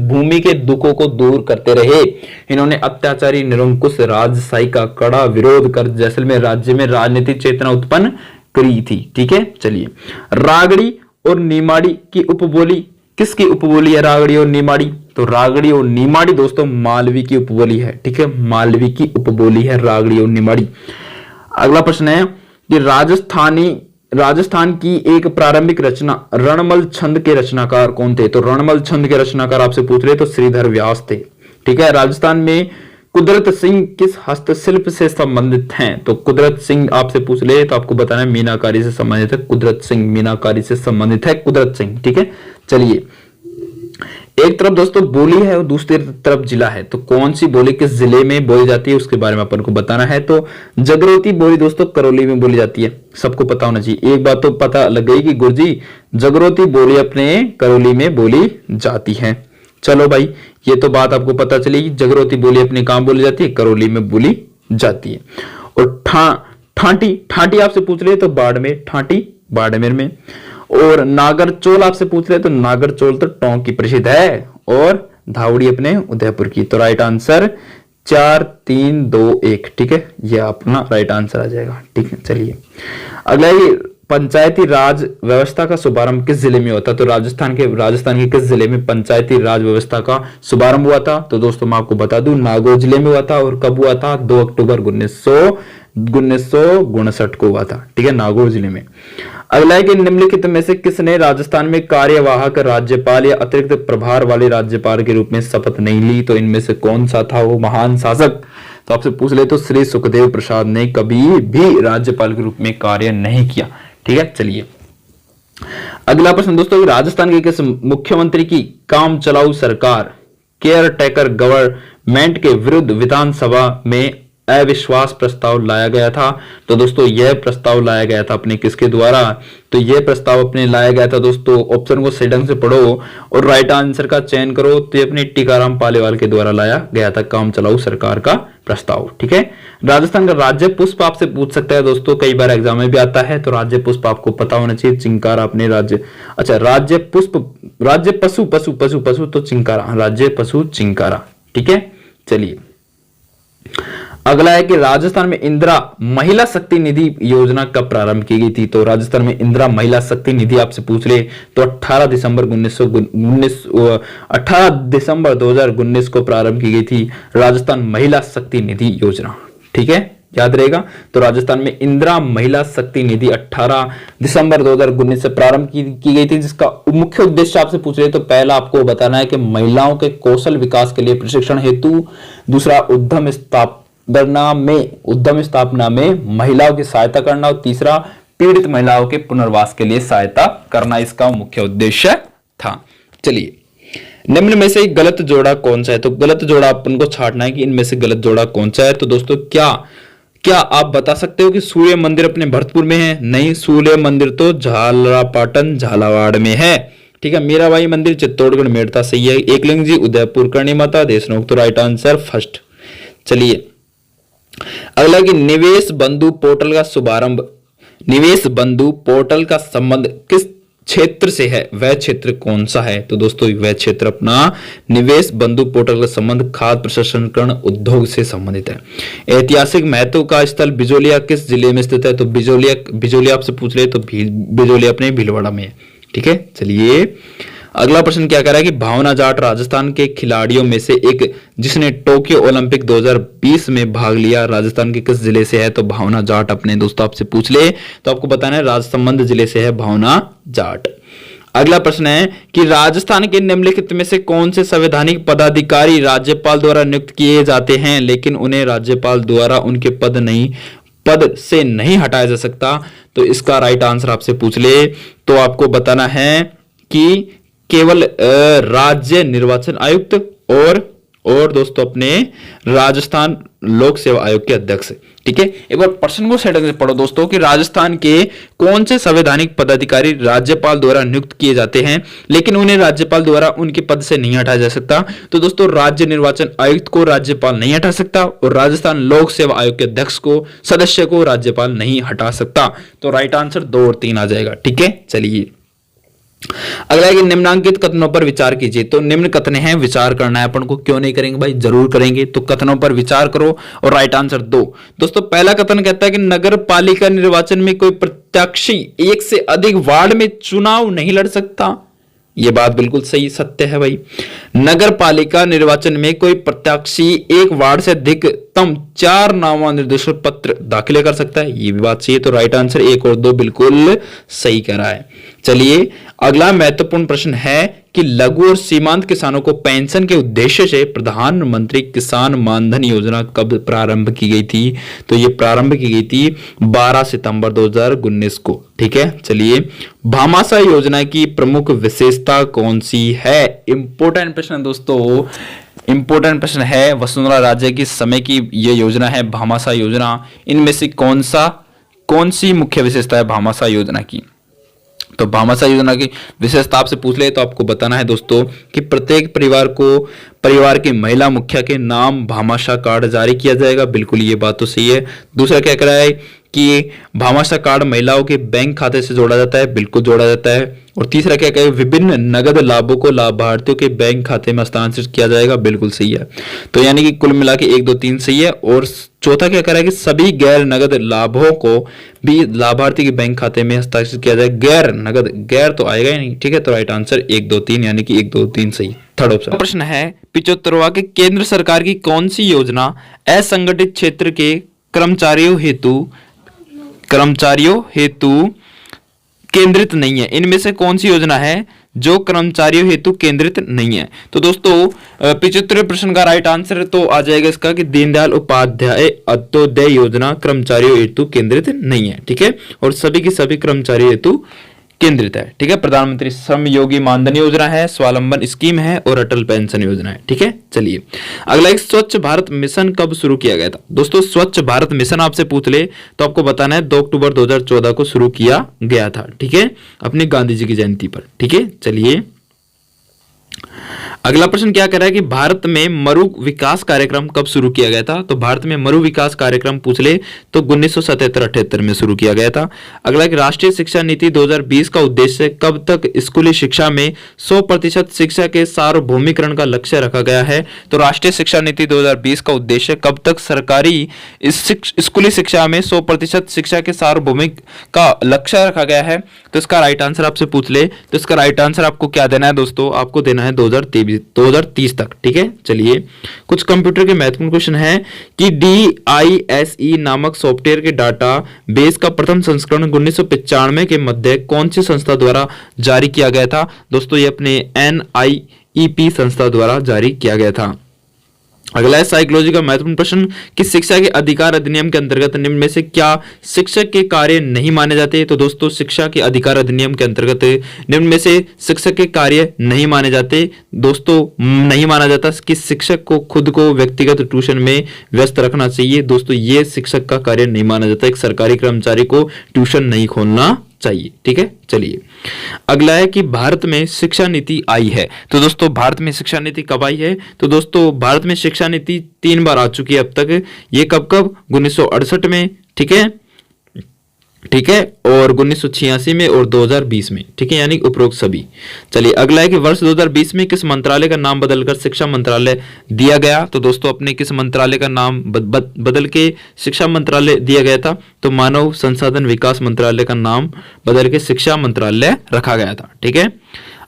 भूमि के दुखों को दूर करते रहे। इन्होंने अत्याचारी निरंकुश राजशाही का कड़ा विरोध कर जैसलमेर राज्य में राजनीतिक चेतना उत्पन्न करी थी। ठीक है, चलिए रागड़ी और नीमाड़ी की उपबोली किसकी उपबोली है? रागड़ी और नीमाड़ी। तो रागड़ी और नीमाड़ी दोस्तों मालवी की उपबोली है। ठीक है, मालवी की उपबोली है रागड़ी और नीमाड़ी। अगला प्रश्न है कि राजस्थान की एक प्रारंभिक रचना रणमल छंद के रचनाकार कौन थे? तो रणमल छंद के रचनाकार आपसे पूछ रहे तो श्रीधर व्यास थे। ठीक है, राजस्थान में कुदरत सिंह किस हस्तशिल्प से संबंधित हैं? तो कुदरत सिंह आपसे पूछ ले तो आपको बताना है मीनाकारी से संबंधित है। कुदरत सिंह मीनाकारी से संबंधित है कुदरत सिंह। ठीक है, चलिए एक तरफ दोस्तों बोली है और दूसरी तरफ जिला है, तो कौन सी बोली किस जिले में बोली जाती है उसके बारे में अपन को बताना है। तो जगरोती बोली दोस्तों करौली में बोली जाती है, सबको पता होना चाहिए। एक बात तो पता लग गई कि गुरुजी जगरोती बोली अपने करौली में बोली जाती है। चलो भाई ये तो बात आपको पता चली कि जगरोती बोली अपने कहां बोली जाती है? करौली में बोली जाती है। और ठाटी आपसे पूछ रहे तो बाड़मेर में। और नागरचोल आपसे पूछ रहे तो नागरचोल तो टोंक की प्रसिद्ध है, और धावड़ी अपने उदयपुर की। तो राइट आंसर 4 3 2 1। ठीक है, ये अपना राइट आंसर आ जाएगा। ठीक है, चलिए अगला, ये पंचायती राज व्यवस्था का शुभारंभ किस जिले में होता? तो राजस्थान के किस जिले में पंचायती राज व्यवस्था का शुभारंभ हुआ था? तो दोस्तों मैं आपको बता दूं नागौर जिले में हुआ था। और कब हुआ था? 2 अक्टूबर 1959 को हुआ था। ठीक है, नागौर जिले में। अगला है कि निम्नलिखित में से किसने राजस्थान में कार्यवाहक राज्यपाल या अतिरिक्त प्रभार वाले राज्यपाल के रूप में शपथ नहीं ली? तो इनमें से कौन सा था वो महान शासक तो आपसे पूछ ले तो श्री सुखदेव प्रसाद ने कभी भी राज्यपाल के रूप में कार्य नहीं किया। ठीक है, चलिए अगला प्रश्न दोस्तों, राजस्थान के किस मुख्यमंत्री की काम चलाऊ सरकार केयर टेकर गवर्नमेंट के विरुद्ध विधानसभा में अविश्वास प्रस्ताव लाया गया था? तो दोस्तों यह प्रस्ताव लाया गया था अपने किसके द्वारा? तो यह प्रस्ताव अपने लाया गया था दोस्तों, ऑप्शन को सही ढंग से पढ़ो और राइट आंसर का चयन करो, तो ये अपने टीकाराम पालीवाल के द्वारा लाया गया था काम चलाऊ सरकार का प्रस्ताव। ठीक है, राजस्थान का राज्य पुष्प आपसे पूछ सकता है दोस्तों, कई बार एग्जाम में भी आता है, तो राज्य पुष्प आपको पता होना चाहिए। चिंकारा अपने राज्य, अच्छा राज्य पुष्प, राज्य पशु पशु पशु पशु तो चिंकारा, राज्य पशु चिंकारा। ठीक है, चलिए अगला है कि राजस्थान में इंदिरा महिला शक्ति निधि योजना कब प्रारंभ की गई थी? तो राजस्थान में इंदिरा महिला शक्ति निधि आपसे पूछ ले तो 18 दिसंबर 2019 को प्रारंभ की गई थी राजस्थान महिला शक्ति निधि योजना। ठीक है, याद रहेगा। तो राजस्थान में इंदिरा महिला शक्ति निधि 18 दिसंबर 2019 से प्रारंभ की गई थी, जिसका मुख्य उद्देश्य आपसे पूछ रहे तो पहला आपको बताना है कि महिलाओं के कौशल विकास के लिए प्रशिक्षण हेतु, दूसरा उद्यम स्थापना में महिलाओं की सहायता करना, और तीसरा पीड़ित महिलाओं के पुनर्वास के लिए सहायता करना, इसका मुख्य उद्देश्य था। चलिए निम्न में से गलत जोड़ा कौन सा है? तो गलत जोड़ा अपन को छांटना है कि इनमें से गलत जोड़ा कौन सा है। तो दोस्तों क्या आप बता सकते हो कि सूर्य मंदिर अपने भरतपुर में है? नहीं, सूर्य मंदिर तो झालरापाटन झालावाड़ में है। ठीक है, मीराबाई मंदिर चित्तौड़गढ़ मेड़ता सही है। एकलिंग जी उदयपुर करणी माता देशनोक, तो राइट आंसर फर्स्ट। चलिए अगला कि निवेश बंधु पोर्टल का शुभारंभ, निवेश बंधु पोर्टल का संबंध किस क्षेत्र से है? वह क्षेत्र कौन सा है? तो दोस्तों वह क्षेत्र अपना निवेश बंधु पोर्टल का संबंध खाद्य प्रसंस्करण उद्योग से संबंधित है। ऐतिहासिक महत्व का स्थल बिजोलिया किस जिले में स्थित है? तो बिजोलिया आपसे पूछ रहे तो बिजोलिया अपने भीलवाड़ा में है। ठीक है, चलिए अगला प्रश्न क्या कह रहा है कि भावना जाट राजस्थान के खिलाड़ियों में से एक जिसने टोक्यो ओलंपिक 2020 में भाग लिया, राजस्थान के किस जिले से है? तो भावना जाट अपने दोस्तों आपसे पूछ ले तो आपको बताना है राजसमंद जिले से है भावना जाट। अगला प्रश्न है कि राजस्थान के निम्नलिखित में से कौन से संवैधानिक पदाधिकारी राज्यपाल द्वारा नियुक्त किए जाते हैं लेकिन उन्हें राज्यपाल द्वारा उनके पद से नहीं हटाया जा सकता? तो इसका राइट आंसर आपसे पूछ ले तो आपको बताना है कि केवल राज्य निर्वाचन आयुक्त और दोस्तों अपने राजस्थान लोक सेवा आयोग के अध्यक्ष। ठीक है, एक बार प्रश्न को सही ढंग से पढ़ो दोस्तों कि राजस्थान के कौन से संवैधानिक पदाधिकारी राज्यपाल द्वारा नियुक्त किए जाते हैं लेकिन उन्हें राज्यपाल द्वारा उनके पद से नहीं हटाया जा सकता? तो दोस्तों राज्य निर्वाचन आयुक्त को राज्यपाल नहीं हटा सकता और राजस्थान लोक सेवा आयोग के अध्यक्ष को, सदस्य को राज्यपाल नहीं हटा सकता। तो राइट आंसर 2 और 3 आ जाएगा। ठीक है, चलिए अगला है कि निम्नांकित कथनों पर विचार कीजिए। तो निम्न कथन है, विचार करना है अपन को, क्यों नहीं करेंगे भाई, जरूर करेंगे। तो कथनों पर विचार करो और राइट आंसर 2। दोस्तों पहला कथन कहता है कि नगर पालिका निर्वाचन में कोई प्रत्याशी एक से अधिक वार्ड में चुनाव नहीं लड़ सकता। यह बात बिल्कुल सही सत्य है भाई। नगर पालिका निर्वाचन में कोई प्रत्याशी एक वार्ड से अधिकतम 4 नामनिर्देशन पत्र दाखिल कर सकता है, ये भी बात सही है। तो राइट आंसर 1 और 2 बिल्कुल सही कह रहा है। चलिए अगला महत्वपूर्ण प्रश्न है कि लघु और सीमांत किसानों को पेंशन के उद्देश्य से प्रधानमंत्री किसान मानधन योजना कब प्रारंभ की गई थी? तो ये प्रारंभ की गई थी 12 सितंबर 2019 को। ठीक है, चलिए भामाशाह योजना की प्रमुख विशेषता कौन सी है? इंपोर्टेंट प्रश्न दोस्तों, इंपोर्टेंट प्रश्न है। वसुंधरा राजे की समय की यह योजना है भामाशाह योजना। इनमें से कौन सी मुख्य विशेषता है भामाशाह योजना की? तो भामाशाह योजना की विशेषता आपसे पूछ ले तो आपको बताना है दोस्तों कि प्रत्येक परिवार की महिला मुखिया के नाम भामाशाह कार्ड जारी किया जाएगा। बिल्कुल ये बात तो सही है। दूसरा क्या कह रहा है कि भामाशाह कार्ड महिलाओं के बैंक खाते से जोड़ा जाता है, बिल्कुल जोड़ा जाता है। और तीसरा क्या कहे, विभिन्न नगद लाभों को लाभार्थियों के बैंक खाते में हस्तांतरित किया जाएगा, बिल्कुल सही है। तो यानी कि कुल मिला के 1 2 3 सही है। और चौथा क्या कह रहा है कि सभी गैर नगद लाभों को भी लाभार्थी के बैंक खाते में हस्तांतरित किया जाए। गैर नगद, गैर तो आएगा ही नहीं। ठीक है, तो राइट आंसर 1 2 3 यानी कि 1 2 3 सही। Third option. प्रश्न है 75वां कि केंद्र सरकार की कौन सी योजना असंगठित क्षेत्र के कर्मचारियों हेतु केंद्रित नहीं है? इनमें से कौन सी योजना है जो कर्मचारियों हेतु केंद्रित नहीं है। तो दोस्तों 75वें प्रश्न का राइट आंसर तो आ जाएगा इसका कि दीनदयाल उपाध्याय अंत्योदय योजना कर्मचारियों हेतु केंद्रित नहीं है, ठीक है, और सभी की सभी कर्मचारियों हेतु केंद्रित है, ठीक है। प्रधानमंत्री श्रम योगी मानधन योजना है, स्वावलंबन स्कीम है और अटल पेंशन योजना है, ठीक है। चलिए अगला एक स्वच्छ भारत मिशन कब शुरू किया गया था। दोस्तों स्वच्छ भारत मिशन आपसे पूछ ले तो आपको बताना है 2 अक्टूबर 2014 को शुरू किया गया था, ठीक है, अपनी गांधी जी की जयंती पर, ठीक है। चलिए अगला प्रश्न क्या कह रहा है कि भारत में मरु विकास कार्यक्रम कब शुरू किया गया था। तो भारत में मरु विकास कार्यक्रम पूछ ले तो 1977-78 में शुरू किया गया था। अगला कि राष्ट्रीय शिक्षा नीति 2020 का उद्देश्य कब तक स्कूली शिक्षा में 100% शिक्षा के सार्वभौमिकरण का लक्ष्य रखा गया है। तो राष्ट्रीय शिक्षा नीति 2020 का उद्देश्य कब तक सरकारी स्कूली शिक्षा में 100% शिक्षा के सार्वभौमिक का लक्ष्य रखा गया है। तो इसका राइट आंसर आपसे पूछ ले तो इसका राइट आंसर आपको क्या देना है दोस्तों, आपको देना है 2030 तक, ठीक है। चलिए कुछ कंप्यूटर के महत्वपूर्ण क्वेश्चन है कि DISE नामक सॉफ्टवेयर के डाटा बेस का प्रथम संस्करण 1995 के मध्य कौन सी संस्था द्वारा जारी किया गया था। दोस्तों ये अपने NIEP संस्था द्वारा जारी किया गया था। अगला है साइकोलॉजी का महत्वपूर्ण प्रश्न कि शिक्षा के अधिकार अधिनियम के अंतर्गत निम्न में से क्या शिक्षक के कार्य नहीं माने जाते। तो दोस्तों शिक्षा के अधिकार अधिनियम के अंतर्गत निम्न में से शिक्षक के कार्य नहीं माने जाते। दोस्तों नहीं माना जाता कि शिक्षक को खुद को व्यक्तिगत ट्यूशन में व्यस्त रखना चाहिए। दोस्तों ये शिक्षक का कार्य नहीं माना जाता, एक सरकारी कर्मचारी को ट्यूशन नहीं खोलना चाहिए, ठीक है। चलिए अगला है कि भारत में शिक्षा नीति आई है। तो दोस्तों भारत में शिक्षा नीति कब आई है। तो दोस्तों भारत में शिक्षा नीति 3 बार आ चुकी है अब तक। ये कब 1968 में, ठीक है, ठीक है, और 1986 में और 2020 में, ठीक है, यानी उपरोक्त सभी। चलिए अगला है कि वर्ष 2020 में किस मंत्रालय का नाम बदलकर शिक्षा मंत्रालय दिया गया। तो दोस्तों अपने किस मंत्रालय का नाम बदल के शिक्षा मंत्रालय दिया गया था। तो मानव संसाधन विकास मंत्रालय का नाम बदल के शिक्षा मंत्रालय रखा गया था, ठीक है।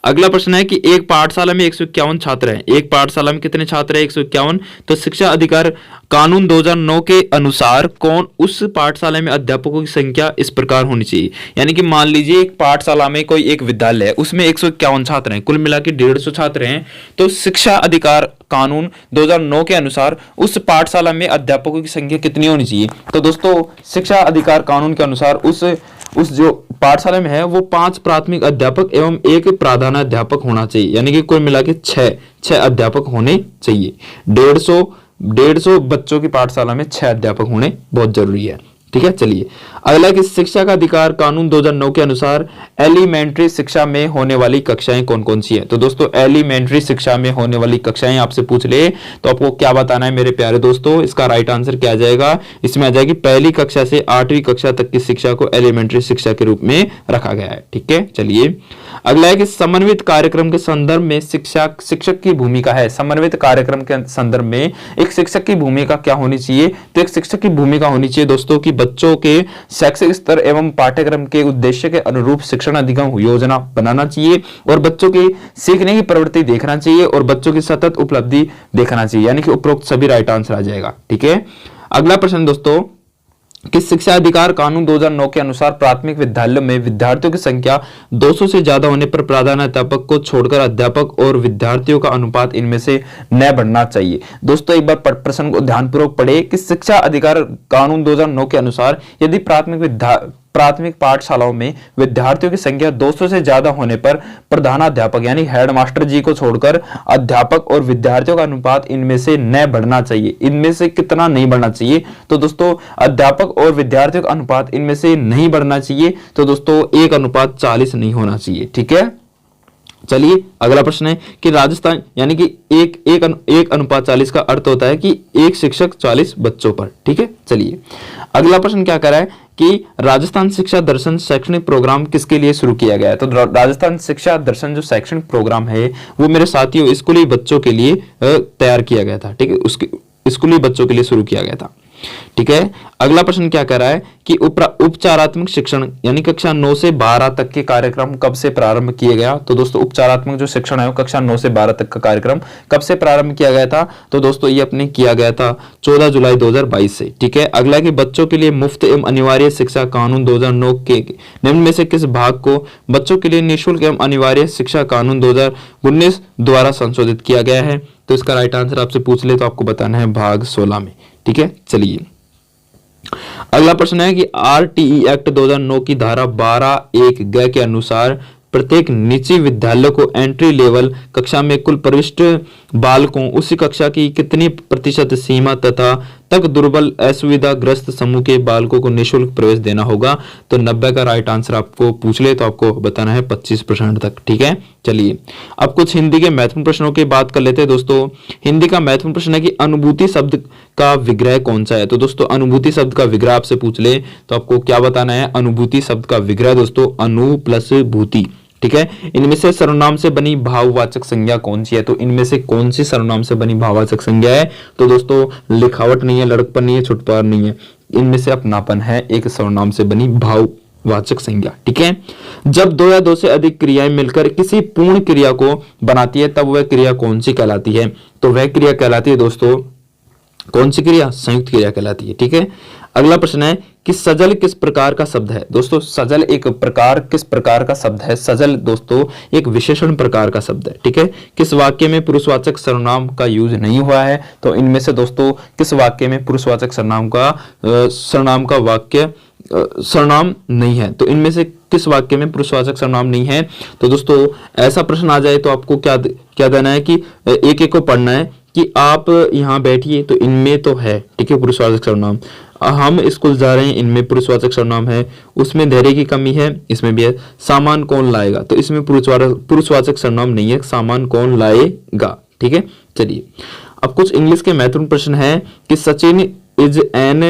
अगला प्रश्न है कि एक पाठशाला में 151 छात्र हैं। एक पाठशाला में कितने छात्र हैं? 151। तो शिक्षा अधिकार कानून 2009 के अनुसार कौन उस पाठशाला में अध्यापकों की संख्या इस प्रकार होनी चाहिए। यानी कि मान लीजिए एक पाठशाला में कोई एक विद्यालय है, उसमें 151 छात्र हैं, कुल मिला के 150 छात्र हैं। तो शिक्षा अधिकार कानून 2009 के अनुसार उस पाठशाला में अध्यापकों की संख्या कितनी होनी चाहिए। तो दोस्तों शिक्षा अधिकार कानून के अनुसार उस जो पाठशाला में है वो 5 प्राथमिक अध्यापक एवं 1 प्रधानाध्यापक होना चाहिए। यानी कि कुल मिला के 6 अध्यापक होने चाहिए। 150 बच्चों की पाठशाला में 6 अध्यापक होने बहुत जरूरी है, ठीक है। चलिए अगला कि शिक्षा का अधिकार कानून 2009 के अनुसार एलिमेंट्री शिक्षा में होने वाली कक्षाएं कौन कौन सी है। तो दोस्तों एलिमेंट्री शिक्षा में होने वाली कक्षाएं आपसे पूछ ले तो आपको क्या बताना है मेरे प्यारे दोस्तों। इसका राइट आंसर क्या आ जाएगा, इसमें आ जाएगी पहली कक्षा से 8वीं कक्षा तक की शिक्षा को एलिमेंट्री शिक्षा के रूप में रखा गया है, ठीक है। चलिए अगला है कि समन्वित कार्यक्रम के संदर्भ में शिक्षक की भूमिका है। समन्वित कार्यक्रम के संदर्भ में एक शिक्षक की भूमिका क्या होनी चाहिए। तो एक शिक्षक की भूमिका होनी चाहिए दोस्तों कि बच्चों के शैक्षिक स्तर एवं पाठ्यक्रम के उद्देश्य के अनुरूप शिक्षण अधिगम योजना बनाना चाहिए और बच्चों की सीखने की प्रवृत्ति देखना चाहिए और बच्चों की सतत उपलब्धि देखना चाहिए। यानी कि उपरोक्त सभी राइट आंसर आ जाएगा, ठीक है। अगला प्रश्न दोस्तों कि शिक्षा अधिकार कानून 2009 के अनुसार प्राथमिक विद्यालय में विद्यार्थियों की संख्या 200 से ज्यादा होने पर प्रधानाध्यापक को छोड़कर अध्यापक और विद्यार्थियों का अनुपात इनमें से न बढ़ना चाहिए। दोस्तों एक बार प्रश्न को ध्यानपूर्वक पढ़े कि शिक्षा अधिकार कानून 2009 के अनुसार यदि प्राथमिक पाठशालाओं में विद्यार्थियों की संख्या 200 से ज्यादा होने पर प्रधानाध्यापक यानी हेडमास्टर जी को छोड़कर अध्यापक और विद्यार्थियों का अनुपात इनमें से न बढ़ना चाहिए। इनमें से कितना नहीं बढ़ना चाहिए। तो दोस्तों अध्यापक और विद्यार्थियों का अनुपात इनमें से नहीं बढ़ना चाहिए। तो दोस्तों 1:40 नहीं होना चाहिए, ठीक है। चलिए अगला प्रश्न है कि राजस्थान यानी कि 1:40 का अर्थ होता है कि एक शिक्षक 40 बच्चों पर, ठीक है। चलिए अगला प्रश्न क्या कर रहा है कि राजस्थान शिक्षा दर्शन शैक्षणिक प्रोग्राम किसके लिए शुरू किया गया है। तो राजस्थान शिक्षा दर्शन जो शैक्षणिक प्रोग्राम है वो मेरे साथियों स्कूली बच्चों के लिए तैयार किया गया था, ठीक है, उसके स्कूली बच्चों के लिए शुरू किया गया था। ठीक है। अगला प्रश्न क्या कह रहा है कि उपचारात्मक शिक्षण यानी कक्षा 9 से 12 तक के कार्यक्रम कब से प्रारंभ किया गया। तो दोस्तों उपचारात्मक जो शिक्षण है वो कक्षा 9 से 12 तक का कार्यक्रम कब से प्रारंभ किया गया था। तो दोस्तों ये अपने किया गया था 14 जुलाई 2022 से। ठीक है। अगला कि बच्चों के लिए मुफ्त एवं अनिवार्य शिक्षा कानून 2009 के निम्न में से किस भाग को बच्चों के लिए निःशुल्क एवं अनिवार्य शिक्षा कानून 2019 द्वारा संशोधित किया गया है। तो इसका राइट आंसर आपसे पूछ ले तो आपको बताना है भाग 16 में। ठीक है। चलिए अगला प्रश्न है कि आरटीई एक्ट 2009 की धारा 12(1) ग के अनुसार प्रत्येक निजी विद्यालय को एंट्री लेवल कक्षा में कुल प्रविष्ट बालकों उसी कक्षा की कितनी प्रतिशत सीमा तथा तक दुर्बल असुविधाग्रस्त समूह के बालकों को निःशुल्क प्रवेश देना होगा। तो 90 का राइट आंसर आपको पूछ ले तो आपको बताना है 25% तक। ठीक है। चलिए अब कुछ हिंदी के महत्वपूर्ण प्रश्नों की बात कर लेते हैं। दोस्तों हिंदी का महत्वपूर्ण प्रश्न है कि अनुभूति शब्द का विग्रह कौन सा है। तो दोस्तों अनुभूति शब्द का विग्रह आपसे पूछ ले तो आपको क्या बताना है। अनुभूति शब्द का विग्रह दोस्तों अनु प्लस भूति। ठीक है। इनमें से सर्वनाम से बनी भाववाचक संज्ञा कौन सी है। तो इनमें से कौन सी सर्वनाम से बनी भाववाचक संज्ञा है। तो दोस्तों लिखावट नहीं है, लड़कपन नहीं है, छुटपार नहीं है, इनमें से अपनापन है एक सर्वनाम से बनी भाववाचक संज्ञा। ठीक है। जब दो या दो से अधिक क्रियाएं मिलकर किसी पूर्ण क्रिया को बनाती है तब वह क्रिया कौन सी कहलाती है। तो वह क्रिया कहलाती है दोस्तों कौन सी क्रिया, संयुक्त क्रिया कहलाती है। ठीक है। अगला प्रश्न है कि सजल किस प्रकार का शब्द है। दोस्तों सजल एक प्रकार किस प्रकार का शब्द है। सजल दोस्तों एक विशेषण प्रकार का शब्द है। ठीक है। किस वाक्य में पुरुषवाचक सर्वनाम का यूज नहीं हुआ है। तो इनमें से दोस्तों किस वाक्य में पुरुषवाचक सर्वनाम का वाक्य सर्वनाम नहीं है। तो इनमें से किस वाक्य में पुरुषवाचक सर्वनाम नहीं है। तो दोस्तों ऐसा प्रश्न आ जाए तो आपको क्या देना है कि एक एक को पढ़ना है कि आप यहाँ बैठिए तो इनमें तो है। ठीक है पुरुषवाचक सर्वनाम। हम स्कूल जा रहे हैं इनमें पुरुषवाचक सर्वनाम है। उसमें धैर्य की कमी है इसमें भी है। सामान कौन लाएगा तो इसमें पुरुषवाचक सर्वनाम नहीं है, सामान कौन लाएगा। ठीक है। चलिए अब कुछ इंग्लिश के महत्वपूर्ण प्रश्न है कि Sachin is an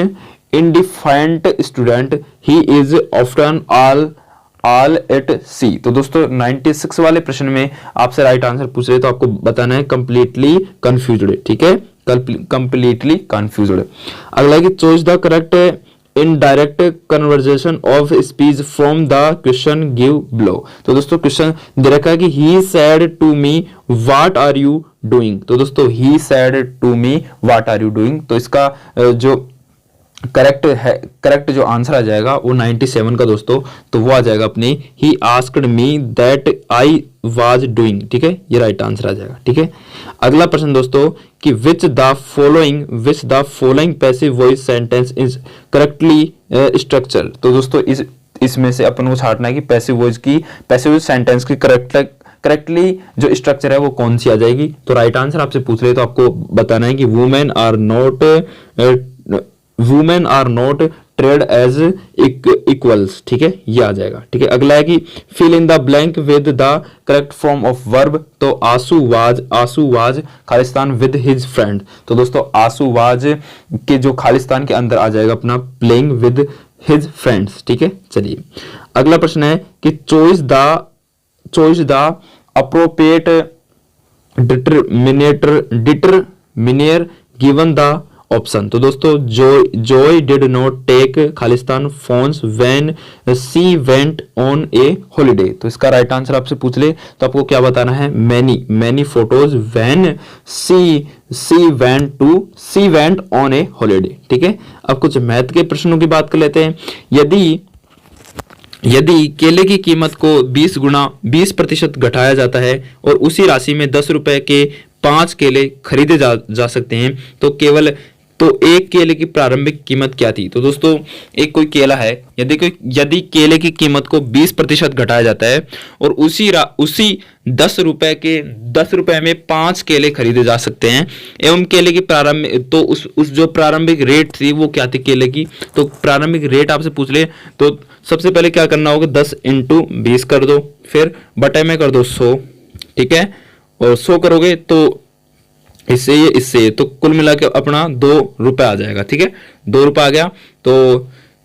indifferent student, he is often all at sea. तो दोस्तों 96 वाले प्रश्न में आपसे राइट आंसर पूछ रहे तो आपको बताना है कंप्लीटली कंफ्यूज्ड। ठीक है। Completely confused. अगला कि choice the correct indirect conversation of speech from the question give below. तो दोस्तों क्वेश्चन दे रखा है कि he said to me what are you doing. तो दोस्तों he said to me what are you doing. तो इसका जो करेक्ट जो आंसर आ जाएगा वो 97 का दोस्तों। तो वो आ जाएगा अपने he asked me that I was doing. ठीक है। ये राइट आंसर आ जाएगा। ठीक है। अगला प्रश्न दोस्तों कि which the following passive voice sentence is correctly structure. तो दोस्तों इसमें से अपन को छांटना है कि पैसिव सेंटेंस की करेक्टली जो स्ट्रक्चर है वो कौन सी आ जाएगी। तो राइट आंसर आपसे पूछ रहे तो आपको बताना है कि women are not treated as equals. ठीक है। ये आ जाएगा। ठीक है। अगला है कि fill in the blank with the correct form of verb. तो Asu was Khalistan with his friend. तो दोस्तों आसू वाज के जो खालिस्तान के अंदर आ जाएगा अपना प्लेइंग विद हिज फ्रेंड्स। ठीक है। चलिए अगला प्रश्न है कि choice the appropriate determiner given the option. तो दोस्तों Joy did not take Khalistan phones when she went on a holiday. तो इसका राइट आंसर आपसे पूछ ले तो आपको क्या बताना है। Many photos when she went on a holiday. ठीक है। अब कुछ मैथ के प्रश्नों की बात कर लेते हैं। यदि केले की कीमत को 20% घटाया जाता है और उसी राशि में 10 रुपए के 5 केले खरीदे जा सकते हैं तो एक केले की प्रारंभिक कीमत क्या थी। तो दोस्तों एक कोई केला है, यदि केले की कीमत को 20% घटाया जाता है और उसी 10 रुपए में 5 केले खरीदे जा सकते हैं एवं केले की प्रारंभिक तो उस जो प्रारंभिक रेट थी वो क्या थी केले की। तो प्रारंभिक रेट आपसे पूछ ले तो सबसे पहले क्या करना होगा 10 × 20 कर दो, फिर बटे में कर दो 100। ठीक है। और 100 करोगे तो इससे तो कुल मिला के अपना 2 रुपए आ जाएगा। ठीक है। 2 रुपए आ गया तो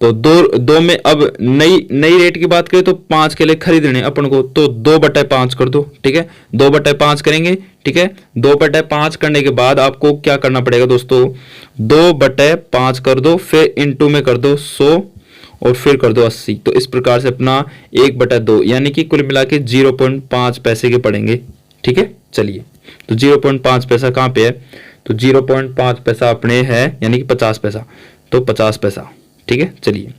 तो दो में अब नई रेट की बात करें तो 5 केले खरीदने अपन को, तो 2/5 कर दो। ठीक है, 2/5 करेंगे। ठीक है, 2/5 करने के बाद आपको क्या करना पड़ेगा दोस्तों, 2/5 कर दो, फिर इंटू में कर दो 100 और फिर कर दो 80। तो इस प्रकार से अपना 1/2 यानी कि कुल मिला के 0.5 पैसे के पड़ेंगे। ठीक है, चलिए, तो 0.5 पैसा कहाँ पे है, तो 0.5 पैसा अपने है यानी कि 50 पैसा, तो 50 पैसा। ठीक है, चलिए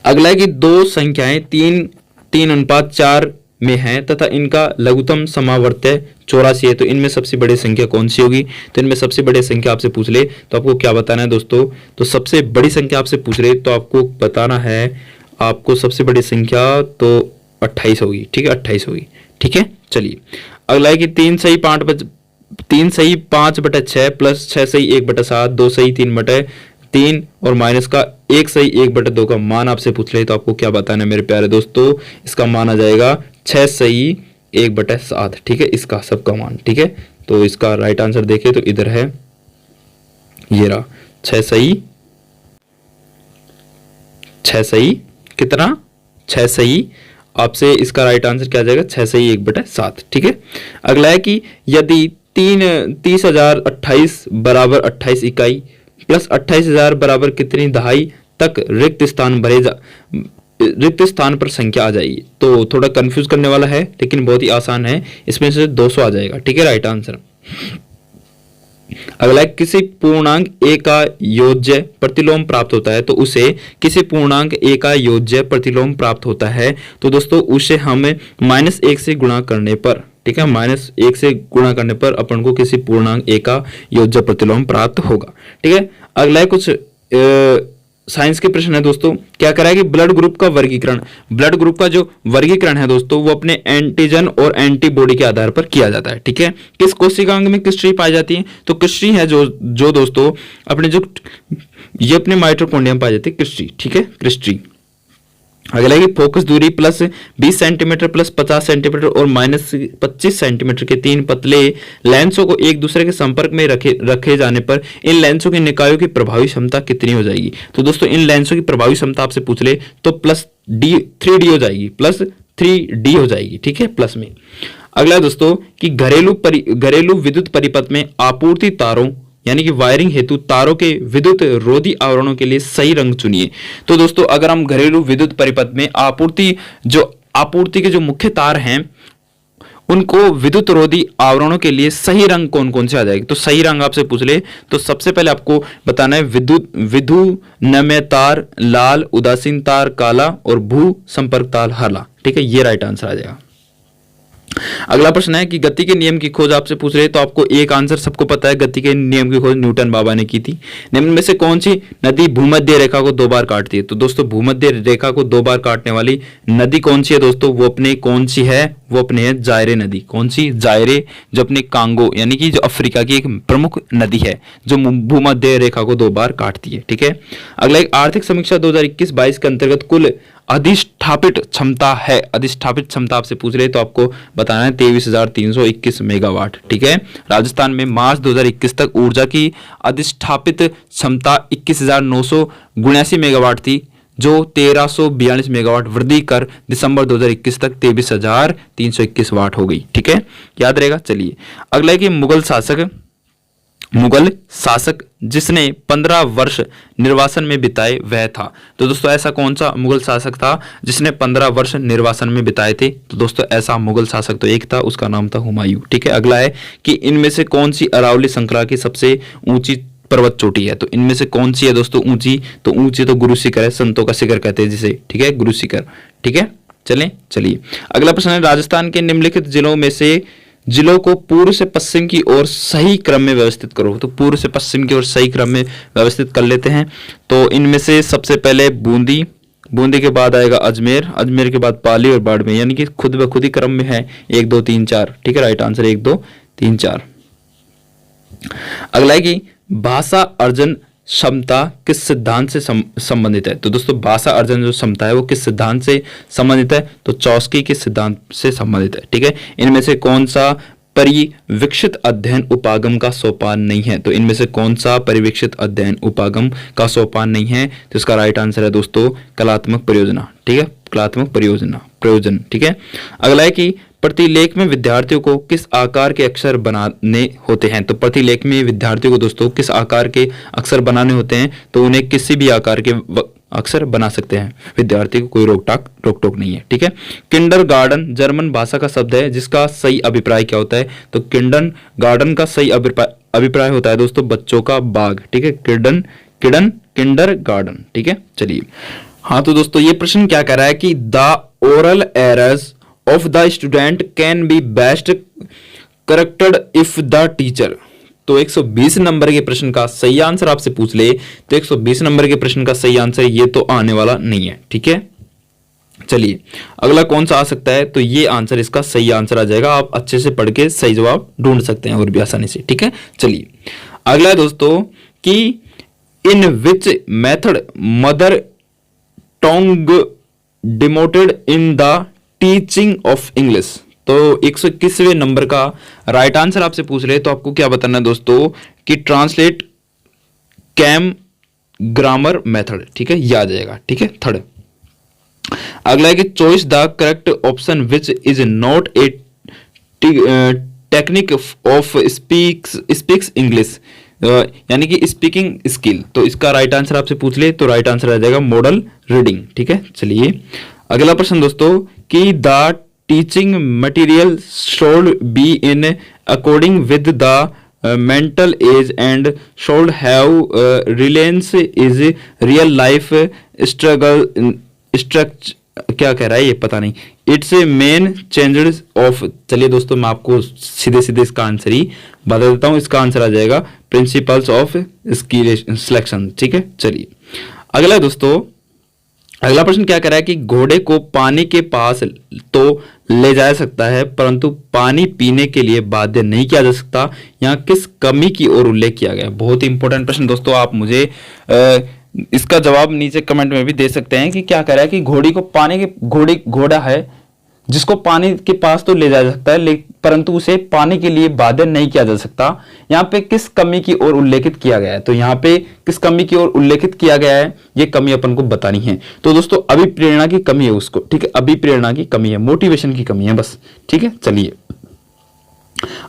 अगला है कि दो संख्याएं 3:4 में हैं तथा इनका लघुत्तम समावर्त्य 84 है, तो इनमें सबसे बड़ी संख्या कौन सी होगी। तो इनमें सबसे बड़ी संख्या आपसे पूछ ले तो आपको क्या बताना है दोस्तों, तो सबसे बड़ी संख्या आपसे पूछ रहे तो आपको बताना है, आपको सबसे बड़ी संख्या तो 28 होगी। ठीक है, 28 होगी। ठीक है, चलिए अगला है कि 3 सही 5/6 प्लस 6 सही 1/7, 2 सही 3/3 और माइनस का 1 सही 1/2 का मान आपसे पूछ ले तो आपको क्या बताना है मेरे प्यारे दोस्तों, इसका मान आ जाएगा 6 सही 1/7। ठीक है, इसका सबका मान। ठीक है, तो इसका राइट आंसर देखें तो इधर है, ये रहा 6 सही कितना, 6 सही, आपसे इसका राइट आंसर क्या आ जाएगा, 6 सही 1/7। ठीक है, अगला है कि यदि 30,028 बराबर 28 इकाई प्लस 28,000 बराबर कितनी दहाई तक रिक्त स्थान पर संख्या आ जाएगी। तो थोड़ा कंफ्यूज करने वाला है लेकिन बहुत ही आसान है, इसमें से 200 आ जाएगा। ठीक है, राइट आंसर। अगला है किसी पूर्णांक a का योज्य प्रतिलोम प्राप्त होता है, तो उसे किसी पूर्णांक a का योज्य प्रतिलोम प्राप्त होता है तो दोस्तों उसे हमें -1 से गुणा करने पर, ठीक है, -1 से गुणा करने पर अपन को किसी पूर्णांक a का योज्य प्रतिलोम प्राप्त होगा। ठीक है, अगला है कुछ साइंस के प्रश्न है दोस्तों। क्या करा है कि ब्लड ग्रुप का वर्गीकरण, ब्लड ग्रुप का जो वर्गीकरण है दोस्तों वो अपने एंटीजन और एंटीबॉडी के आधार पर किया जाता है। ठीक है, किस कोशिकांग में क्रिस्टल पाई जाती है, तो क्रिस्टल है जो दोस्तों अपने जो ये अपने माइटोकॉन्ड्रिया में पाई जाती है क्रिस्टल। ठीक है, क्रिस्टल। अगला है कि फोकस दूरी प्लस 20 सेंटीमीटर प्लस 50 सेंटीमीटर और -25 सेंटीमीटर के 3 पतले लेंसों को एक दूसरे के संपर्क में रखे जाने पर इन लेंसों के निकायों की प्रभावी क्षमता कितनी हो जाएगी। तो दोस्तों इन लेंसों की प्रभावी क्षमता आपसे पूछ ले तो +3D हो जाएगी, +3D हो जाएगी। ठीक है, प्लस में। अगला दोस्तों कि घरेलू विद्युत परिपथ में आपूर्ति तारों यानी कि वायरिंग हेतु तारों के विद्युत रोधी आवरणों के लिए सही रंग चुनिए। तो दोस्तों अगर हम घरेलू विद्युत परिपथ में आपूर्ति के जो मुख्य तार हैं उनको विद्युत रोधी आवरणों के लिए सही रंग कौन कौन से आ जाएंगे, तो सही रंग आपसे पूछ ले तो सबसे पहले आपको बताना है विद्युन्मय तार लाल, उदासीन तार काला और भू संपर्क तार हरा। ठीक है, ये राइट आंसर आ जाएगा। अगला प्रश्न है कि गति के नियम की खोज आपसे पूछ रहे हैं, तो आपको एक आंसर सबको पता है, गति के नियम की खोज न्यूटन बाबा ने की थी। निम्न में से कौन सी नदी भूमध्य रेखा को 2 बार काटती है, तो दोस्तों भूमध्य रेखा को 2 बार काटने वाली नदी कौन सी है दोस्तों, वो अपने कौन सी है, वो अपने है जायरे नदी। कौन सी, जायरे, जो अपने कांगो यानी कि जो अफ्रीका की एक प्रमुख नदी है जो भूमध्य रेखा को 2 बार काटती है। ठीक है, अगला एक आर्थिक समीक्षा 2021-22 के अंतर्गत कुल अधिष्ठापित क्षमता है, अधिष्ठापित क्षमता आपसे पूछ रहे तो आपको बताना है 23,321 मेगावाट। ठीक है, राजस्थान में मार्च 2021 तक ऊर्जा की अधिष्ठापित क्षमता 21,979 मेगावाट थी जो 1,342 मेगावाट वृद्धि कर दिसंबर 2021 तक 23,321 वाट हो गई। ठीक है, याद रहेगा। चलिए अगला है कि मुगल शासक जिसने 15 वर्ष निर्वासन में बिताए वह था, तो दोस्तों ऐसा कौन सा मुगल शासक था जिसने 15 वर्ष निर्वासन में बिताए थे, तो दोस्तों ऐसा मुगल शासक तो एक था, उसका नाम था हुमायूं। ठीक है, अगला है कि इनमें से कौन सी अरावली श्रृंखला की सबसे ऊंची पर्वत चोटी है, तो इनमें से कौन सी है दोस्तों ऊंची, तो ऊंची तो गुरु शिखर है, संतों का शिखर कहते हैं जिसे। ठीक है, गुरु शिखर। ठीक है, चलिए अगला प्रश्न है राजस्थान के निम्नलिखित जिलों को पूर्व से पश्चिम की ओर सही क्रम में व्यवस्थित करो, तो पूर्व से पश्चिम की ओर सही क्रम में व्यवस्थित कर लेते हैं। तो इनमें से सबसे पहले बूंदी के बाद आएगा अजमेर के बाद पाली और बाड़मेर, यानी कि खुद ब खुद ही क्रम में है 1 2 3 4। ठीक है, राइट आंसर 1 2 3 4। अगला है कि भाषा अर्जन क्षमता किस सिद्धांत से संबंधित है, तो दोस्तों भाषा अर्जन जो क्षमता है वो किस सिद्धांत से संबंधित है, तो चॉस्की के सिद्धांत से संबंधित है। ठीक है, इनमें से कौन सा परिवीक्षित अध्ययन उपागम का सोपान नहीं है। तो इनमें से कौन सा परिवीक्षित अध्ययन उपागम का सोपान नहीं है? तो इसका राइट आंसर है दोस्तों कलात्मक परियोजना। ठीक है, कलात्मक प्रयोजन। ठीक है, अगला है कि प्रतिलेख में विद्यार्थियों को किस आकार के अक्षर बनाने होते हैं? तो प्रतिलेख में विद्यार्थियों को दोस्तों किस आकार के अक्षर बनाने होते हैं? तो उन्हें किसी भी आकार के अक्षर बना सकते हैं, विद्यार्थी को कोई रोक टोक नहीं है। ठीक है, किंडरगार्टन जर्मन भाषा का शब्द है जिसका सही अभिप्राय क्या होता है? तो किंडरगार्टन का सही अभिप्राय होता है दोस्तों बच्चों का बाग। ठीक है, किंडरगार्टन। ठीक है, चलिए हाँ, तो दोस्तों ये प्रश्न क्या कह रहा है कि the oral errors of the student can be best corrected if the teacher. तो 120 नंबर के प्रश्न का सही आंसर आपसे पूछ ले तो 120 नंबर के प्रश्न का सही आंसर ये तो आने वाला नहीं है। ठीक है, चलिए अगला कौन सा आ सकता है? तो ये आंसर इसका सही आंसर आ जाएगा। आप अच्छे से पढ़ के सही जवाब ढूंढ सकते हैं और भी आसानी से। ठीक है, चलिए अगला है दोस्तों कि in which method mother tongue demoted in the teaching of English. तो 121वें नंबर का राइट आंसर आपसे पूछ रहे तो आपको क्या बताना है दोस्तों कि ट्रांसलेट कैम ग्रामर मेथड। ठीक है, ये आ जाएगा। ठीक है, थर्ड अगला है कि choice the correct option which is not a technique of speaks English, यानी कि स्पीकिंग स्किल। तो इसका राइट आंसर आपसे पूछ ले तो राइट आंसर आ जाएगा मॉडल रीडिंग। ठीक है, चलिए अगला प्रश्न दोस्तों कि the teaching material should be in according with the mental age and should have relevance is real life struggle structure। क्या कह रहा है ये पता नहीं। It's main changes of. चलिए दोस्तों मैं आपको सीधे सीधे इसका आंसर ही बता देता हूं। इसका आंसर आ जाएगा प्रिंसिपल्स ऑफ स्किल सिलेक्शन। ठीक है, चलिए अगला दोस्तों, अगला प्रश्न क्या कह रहा है कि घोड़े को पानी के पास तो ले जाया सकता है परंतु पानी पीने के लिए बाध्य नहीं किया जा सकता, यहाँ किस कमी की ओर उल्लेख किया गया? बहुत ही इंपॉर्टेंट प्रश्न दोस्तों। आप मुझे इसका जवाब नीचे कमेंट में भी दे सकते हैं कि क्या कह रहा है कि घोड़ी को पानी के घोड़ा है जिसको पानी के पास तो ले जाया जा सकता है परंतु उसे पानी के लिए बाध्य नहीं किया जा सकता। यहाँ पे किस कमी की ओर उल्लेखित किया गया है? तो यहाँ पे किस कमी की ओर उल्लेखित किया गया है ये कमी अपन को बतानी है। तो दोस्तों अभिप्रेरणा की कमी है उसको। ठीक है, अभिप्रेरणा की कमी है, मोटिवेशन की कमी है बस। ठीक है, चलिए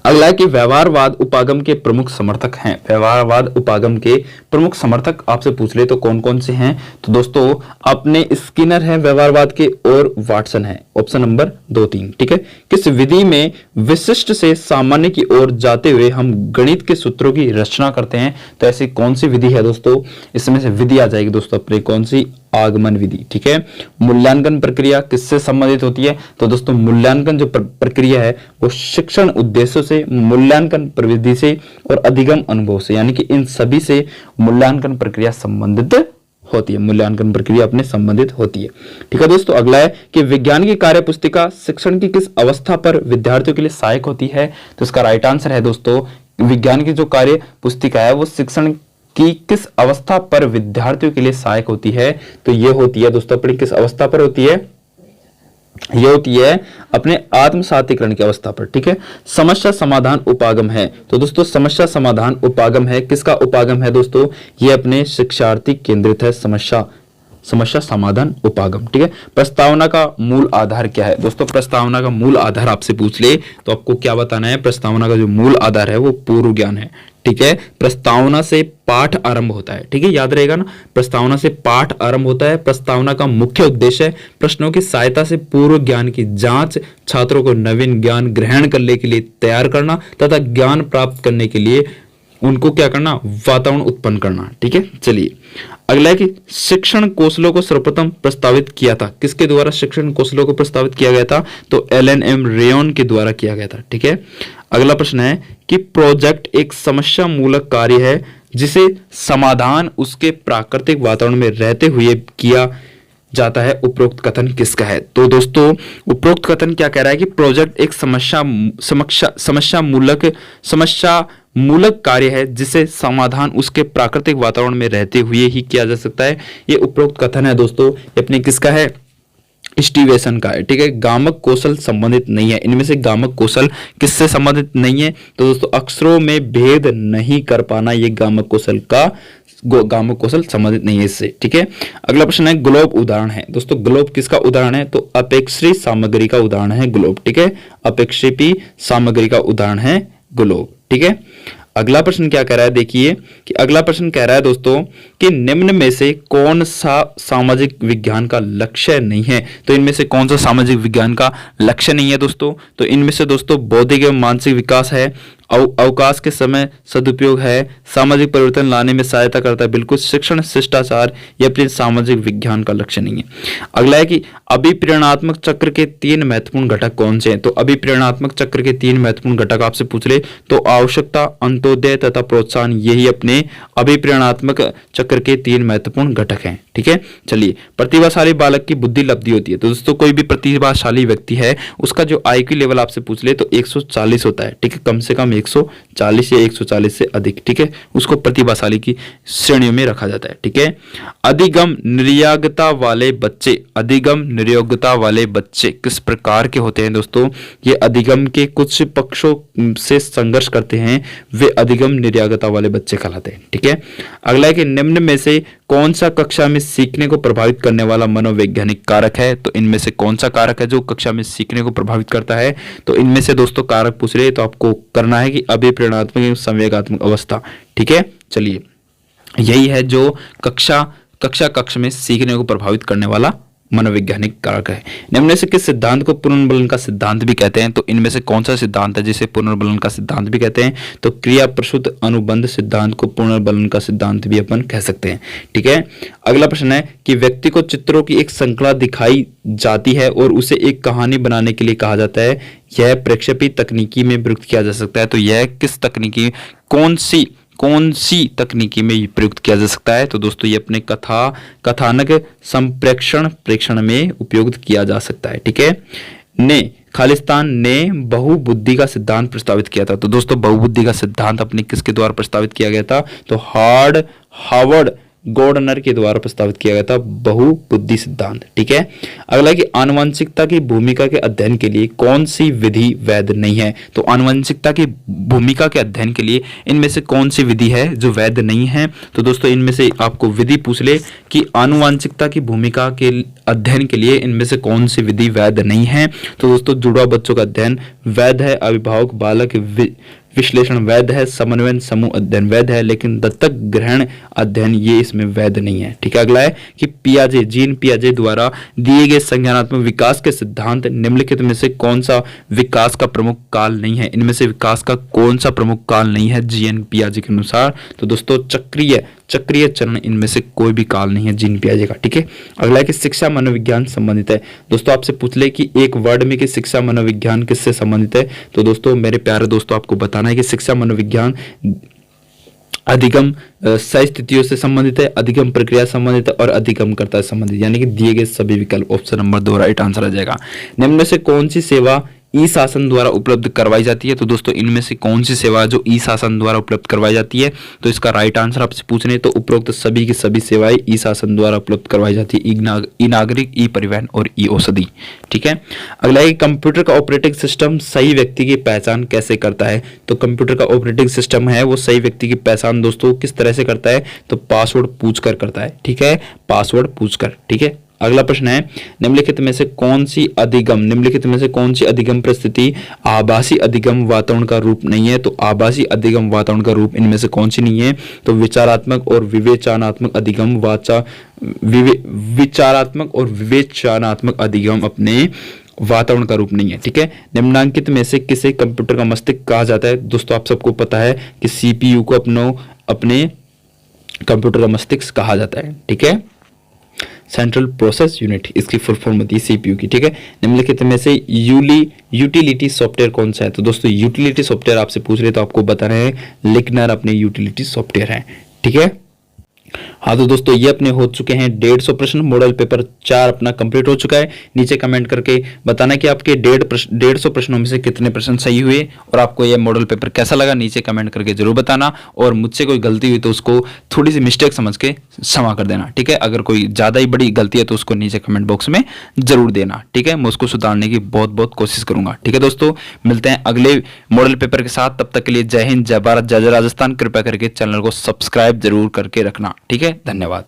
अगला है कि व्यवहारवाद उपागम के प्रमुख समर्थक हैं। व्यवहारवाद उपागम के प्रमुख समर्थक आपसे पूछ ले तो कौन कौन से हैं? तो दोस्तों अपने स्किनर है व्यवहारवाद के और वाटसन है। Option number 2, 3। ठीक है, किस विधि में विशिष्ट से सामान्य की ओर जाते हुए हम गणित के सूत्रों की रचना करते हैं? तो ऐसी कौन सी विधि है दोस्तों? इसमें से विधि आ जाएगी दोस्तों अपने कौन सी? आगमन विधि। ठीक है, मूल्यांकन प्रक्रिया किससे संबंधित होती है? तो दोस्तों मूल्यांकन जो प्रक्रिया है वो शिक्षण उद्देश्यों से, मूल्यांकन प्रविधि से और अधिगम अनुभव से, यानी कि इन सभी से मूल्यांकन प्रक्रिया संबंधित होती है। मूल्यांकन प्रक्रिया अपने संबंधित होती है। ठीक है दोस्तों, अगला है कि विज्ञान की कार्य पुस्तिका शिक्षण की किस अवस्था पर विद्यार्थियों के लिए सहायक होती है? तो इसका राइट आंसर है दोस्तों विज्ञान की जो कार्य पुस्तिका है वो शिक्षण कि किस अवस्था पर विद्यार्थियों के लिए सहायक होती है? तो ये होती है दोस्तों अपनी किस अवस्था पर होती है? ये होती है अपने आत्मसातीकरण की अवस्था पर। ठीक है, समस्या समाधान उपागम है। तो दोस्तों समस्या समाधान उपागम है, किसका उपागम है दोस्तों? ये अपने शिक्षार्थी केंद्रित है समस्या समाधान उपागम। ठीक है, प्रस्तावना का मूल आधार क्या है? दोस्तों प्रस्तावना का मूल आधार आपसे पूछ ले तो आपको क्या बताना है? प्रस्तावना का जो मूल आधार है वो पूर्व ज्ञान है। ठीक है, प्रस्तावना से पाठ आरंभ होता है। ठीक है, याद रहेगा ना, प्रस्तावना से पाठ आरंभ होता है। प्रस्तावना का मुख्य उद्देश्य है प्रश्नों की सहायता से पूर्व ज्ञान की जांच, छात्रों को नवीन ज्ञान ग्रहण करने के लिए तैयार करना तथा ज्ञान प्राप्त करने के लिए उनको क्या करना? वातावरण उत्पन्न करना। ठीक है, चलिए अगला है कि शिक्षण कौशलों को सर्वप्रथम प्रस्तावित किया था किसके द्वारा? शिक्षण कौशलों को प्रस्तावित किया गया था तो LNM रेयन के द्वारा किया गया था। ठीक है, अगला प्रश्न है कि प्रोजेक्ट एक समस्या मूलक कार्य है जिसे समाधान उसके प्राकृतिक वातावरण में रहते हुए किया जाता है। उपरोक्त कथन किसका है? तो दोस्तों उपरोक्त कथन क्या कह रहा है कि प्रोजेक्ट एक समस्या मूलक कार्य है जिसे समाधान उसके प्राकृतिक वातावरण में रहते हुए ही किया जा सकता है। ये उपरोक्त कथन है दोस्तों, ये अपने किसका है? स्टीवेशन का है, ठीक है। गामक कौशल संबंधित नहीं है। इनमें से गामक कौशल किससे संबंधित नहीं है? तो दोस्तों अक्षरों में भेद नहीं कर पाना, ये गामक कौशल का गामक कौशल संबंधित नहीं है इससे, ठीक है। अगला प्रश्न है ग्लोब उदाहरण है। दोस्तों ग्लोब किसका उदाहरण है? तो अपेक्षित सामग्री का उदाहरण है ग्लोब, ठीक है। अपेक्षित सामग्री का उदाहरण है ग्लोब, ठीक है। अगला प्रश्न क्या कह रहा है, देखिए कि अगला प्रश्न कह रहा है दोस्तों कि निम्न में से कौन सा सामाजिक विज्ञान का लक्ष्य नहीं है? तो इनमें से कौन सा सामाजिक विज्ञान का लक्ष्य नहीं है दोस्तों? तो इनमें से दोस्तों बौद्धिक एवं मानसिक विकास है, अवकाश के समय सदुपयोग है, सामाजिक परिवर्तन लाने में सहायता करता है, बिल्कुल शिक्षण शिष्टाचार, ये अपने सामाजिक विज्ञान का लक्ष्य नहीं है। अगला है कि अभिप्रेरणात्मक चक्र के 3 महत्वपूर्ण घटक कौन से हैं? तो अभिप्रेरणात्मक चक्र के 3 महत्वपूर्ण घटक आपसे पूछ ले तो आवश्यकता, अंत्योदय तथा प्रोत्साहन, यही अपने अभिप्रेरणात्मक चक्र के 3 महत्वपूर्ण घटक हैं, ठीक है। चलिए, प्रतिभाशाली बालक की बुद्धि लब्धि होती है। तो दोस्तों कोई भी प्रतिभाशाली व्यक्ति है उसका जो IQ लेवल आपसे पूछ ले तो 140 होता है, ठीक है। कम से कम 140 या 140 से अधिक, ठीक है, उसको प्रतिभाशाली की श्रेणियों में रखा जाता है, ठीक है। अधिगम निर्योग्यता वाले बच्चे, अधिगम निर्योग्यता वाले बच्चे किस प्रकार के होते हैं दोस्तों? ये अधिगम के कुछ पक्षों से संघर्ष करते हैं, वे अधिगम निर्योग्यता वाले बच्चे कहलाते हैं, ठीक है। अगला है कि निम्न में से कौन सा कक्षा में सीखने को प्रभावित करने वाला मनोवैज्ञानिक कारक है? तो इनमें से कौन सा कारक है जो कक्षा में सीखने को प्रभावित करता है? तो इनमें से दोस्तों कारक पूछ रहे तो आपको करना है कि अभिप्रेरणात्मक एवं संवेगात्मक अवस्था, ठीक है। चलिए, यही है जो कक्ष में सीखने को प्रभावित करने वाला मनोवैज्ञानिक कारक है। निम्न से किस सिद्धांत को पुनर्बलन का सिद्धांत भी कहते हैं? तो इनमें से कौन सा सिद्धांत है जिसे पुनर्बलन का सिद्धांत भी कहते हैं? तो क्रिया प्रसूत अनुबंध सिद्धांत को पुनर्बलन का सिद्धांत भी अपन कह सकते हैं, ठीक है। अगला प्रश्न है कि व्यक्ति को चित्रों की एक श्रृंखला दिखाई जाती है और उसे एक कहानी बनाने के लिए कहा जाता है, यह प्रक्षेपी तकनीकी में प्रयुक्त किया जा सकता है। तो यह किस तकनीकी, कौन सी तकनीकी में प्रयुक्त किया जा सकता है? तो दोस्तों ये अपने कथानक प्रेक्षण में उपयोग किया जा सकता है, ठीक है। खालिस्तान ने बहुबुद्धि का सिद्धांत प्रस्तावित किया था। तो दोस्तों बहुबुद्धि का सिद्धांत अपने किसके द्वारा प्रस्तावित किया गया था? तो हार्वर्ड गॉर्डनर के द्वारा प्रस्तावित किया गया था बहुबुद्धि सिद्धांत, ठीक है। अगला कि आनुवंशिकता की भूमिका के अध्ययन के लिए कौन सी विधि वैध नहीं है? तो आनुवंशिकता की भूमिका के अध्ययन के लिए इनमें से कौन सी विधि है जो वैध नहीं है? तो दोस्तों इनमें से आपको विधि पूछ ले कि आनुवंशिकता की भूमिका के अध्ययन के लिए इनमें से कौन सी विधि वैध नहीं है? तो दोस्तों जुड़वा बच्चों का अध्ययन वैध है, अभिभावक बालक विश्लेषण वैध है, समन्वय समूह अध्ययन वैध है, लेकिन दत्तक ग्रहण अध्ययन ये इसमें वैध नहीं है, ठीक है। अगला है कि जीन पियाजे द्वारा दिए गए संज्ञानात्मक विकास के सिद्धांत निम्नलिखित में से कौन सा विकास का प्रमुख काल नहीं है? इनमें से विकास का कौन सा प्रमुख काल नहीं है जीन पियाजे के अनुसार? तो दोस्तों चक्रीय चरण इनमें से कोई भी काल नहीं है जीन पियाजे का, ठीक है। अगला है कि शिक्षा मनोविज्ञान संबंधित है। दोस्तों आपसे पूछ ले कि एक वर्ड में कि शिक्षा मनोविज्ञान किससे संबंधित है? तो दोस्तों मेरे प्यारे दोस्तों आपको बताना है कि शिक्षा मनोविज्ञान अधिगम सही स्थितियों से संबंधित है, अधिगम प्रक्रिया संबंधित है और अधिगमकर्ता से संबंधित, यानी कि दिए गए सभी विकल्प ऑप्शन नंबर 2 राइट आंसर आ जाएगा। निम्न से कौन सी सेवा ई शासन द्वारा उपलब्ध करवाई जाती है? तो दोस्तों इनमें से कौन सी सेवा जो ई शासन द्वारा उपलब्ध करवाई जाती है? तो इसका राइट आंसर आपसे पूछने तो उपरोक्त सभी की सभी सेवाएं ई शासन द्वारा उपलब्ध करवाई जाती है, ई नागरिक, ई परिवहन और ई औषधि, ठीक है। अगला है कंप्यूटर का ऑपरेटिंग सिस्टम सही व्यक्ति की पहचान कैसे करता है? तो कंप्यूटर का ऑपरेटिंग सिस्टम है वो सही व्यक्ति की पहचान दोस्तों किस तरह से करता है? तो पासवर्ड पूछकर करता है, ठीक है, पासवर्ड पूछकर, ठीक है। अगला प्रश्न है निम्नलिखित में से कौन सी अधिगम परिस्थिति आभासी अधिगम वातावरण का रूप नहीं है? तो आभासी अधिगम वातावरण का रूप इनमें से कौन सी नहीं है? तो विचारात्मक और विवेचनात्मक अधिगम अपने वातावरण का रूप नहीं है, ठीक है। निम्नांकित में से किसे कंप्यूटर का मस्तिष्क कहा जाता है? दोस्तों आप सबको पता है कि CPU को अपने कंप्यूटर का मस्तिष्क कहा जाता है, ठीक है। सेंट्रल प्रोसेस यूनिट इसकी फुल फॉर्म होती है CPU की, ठीक है। निम्नलिखित में से यूटिलिटी सॉफ्टवेयर कौन सा है? तो दोस्तों यूटिलिटी सॉफ्टवेयर आपसे पूछ रहे तो आपको बताना है लिकनर अपने यूटिलिटी सॉफ्टवेयर है, ठीक है। हाँ तो दोस्तों ये अपने हो चुके हैं 150 प्रश्न। मॉडल पेपर 4 अपना कंप्लीट हो चुका है। नीचे कमेंट करके बताना कि आपके 150 प्रश्नों में से कितने प्रश्न सही हुए और आपको ये मॉडल पेपर कैसा लगा, नीचे कमेंट करके जरूर बताना। और मुझसे कोई गलती हुई तो उसको थोड़ी सी मिस्टेक समझ के क्षमा कर देना, ठीक है। अगर कोई ज़्यादा ही बड़ी गलती है तो उसको नीचे कमेंट बॉक्स में जरूर देना, ठीक है। मैं उसको सुधारने की बहुत बहुत कोशिश करूंगा, ठीक है दोस्तों। मिलते हैं अगले मॉडल पेपर के साथ, तब तक के लिए जय हिंद, जय भारत, जय जय राजस्थान। कृपया करके चैनल को सब्सक्राइब जरूर करके रखना, ठीक है। धन्यवाद।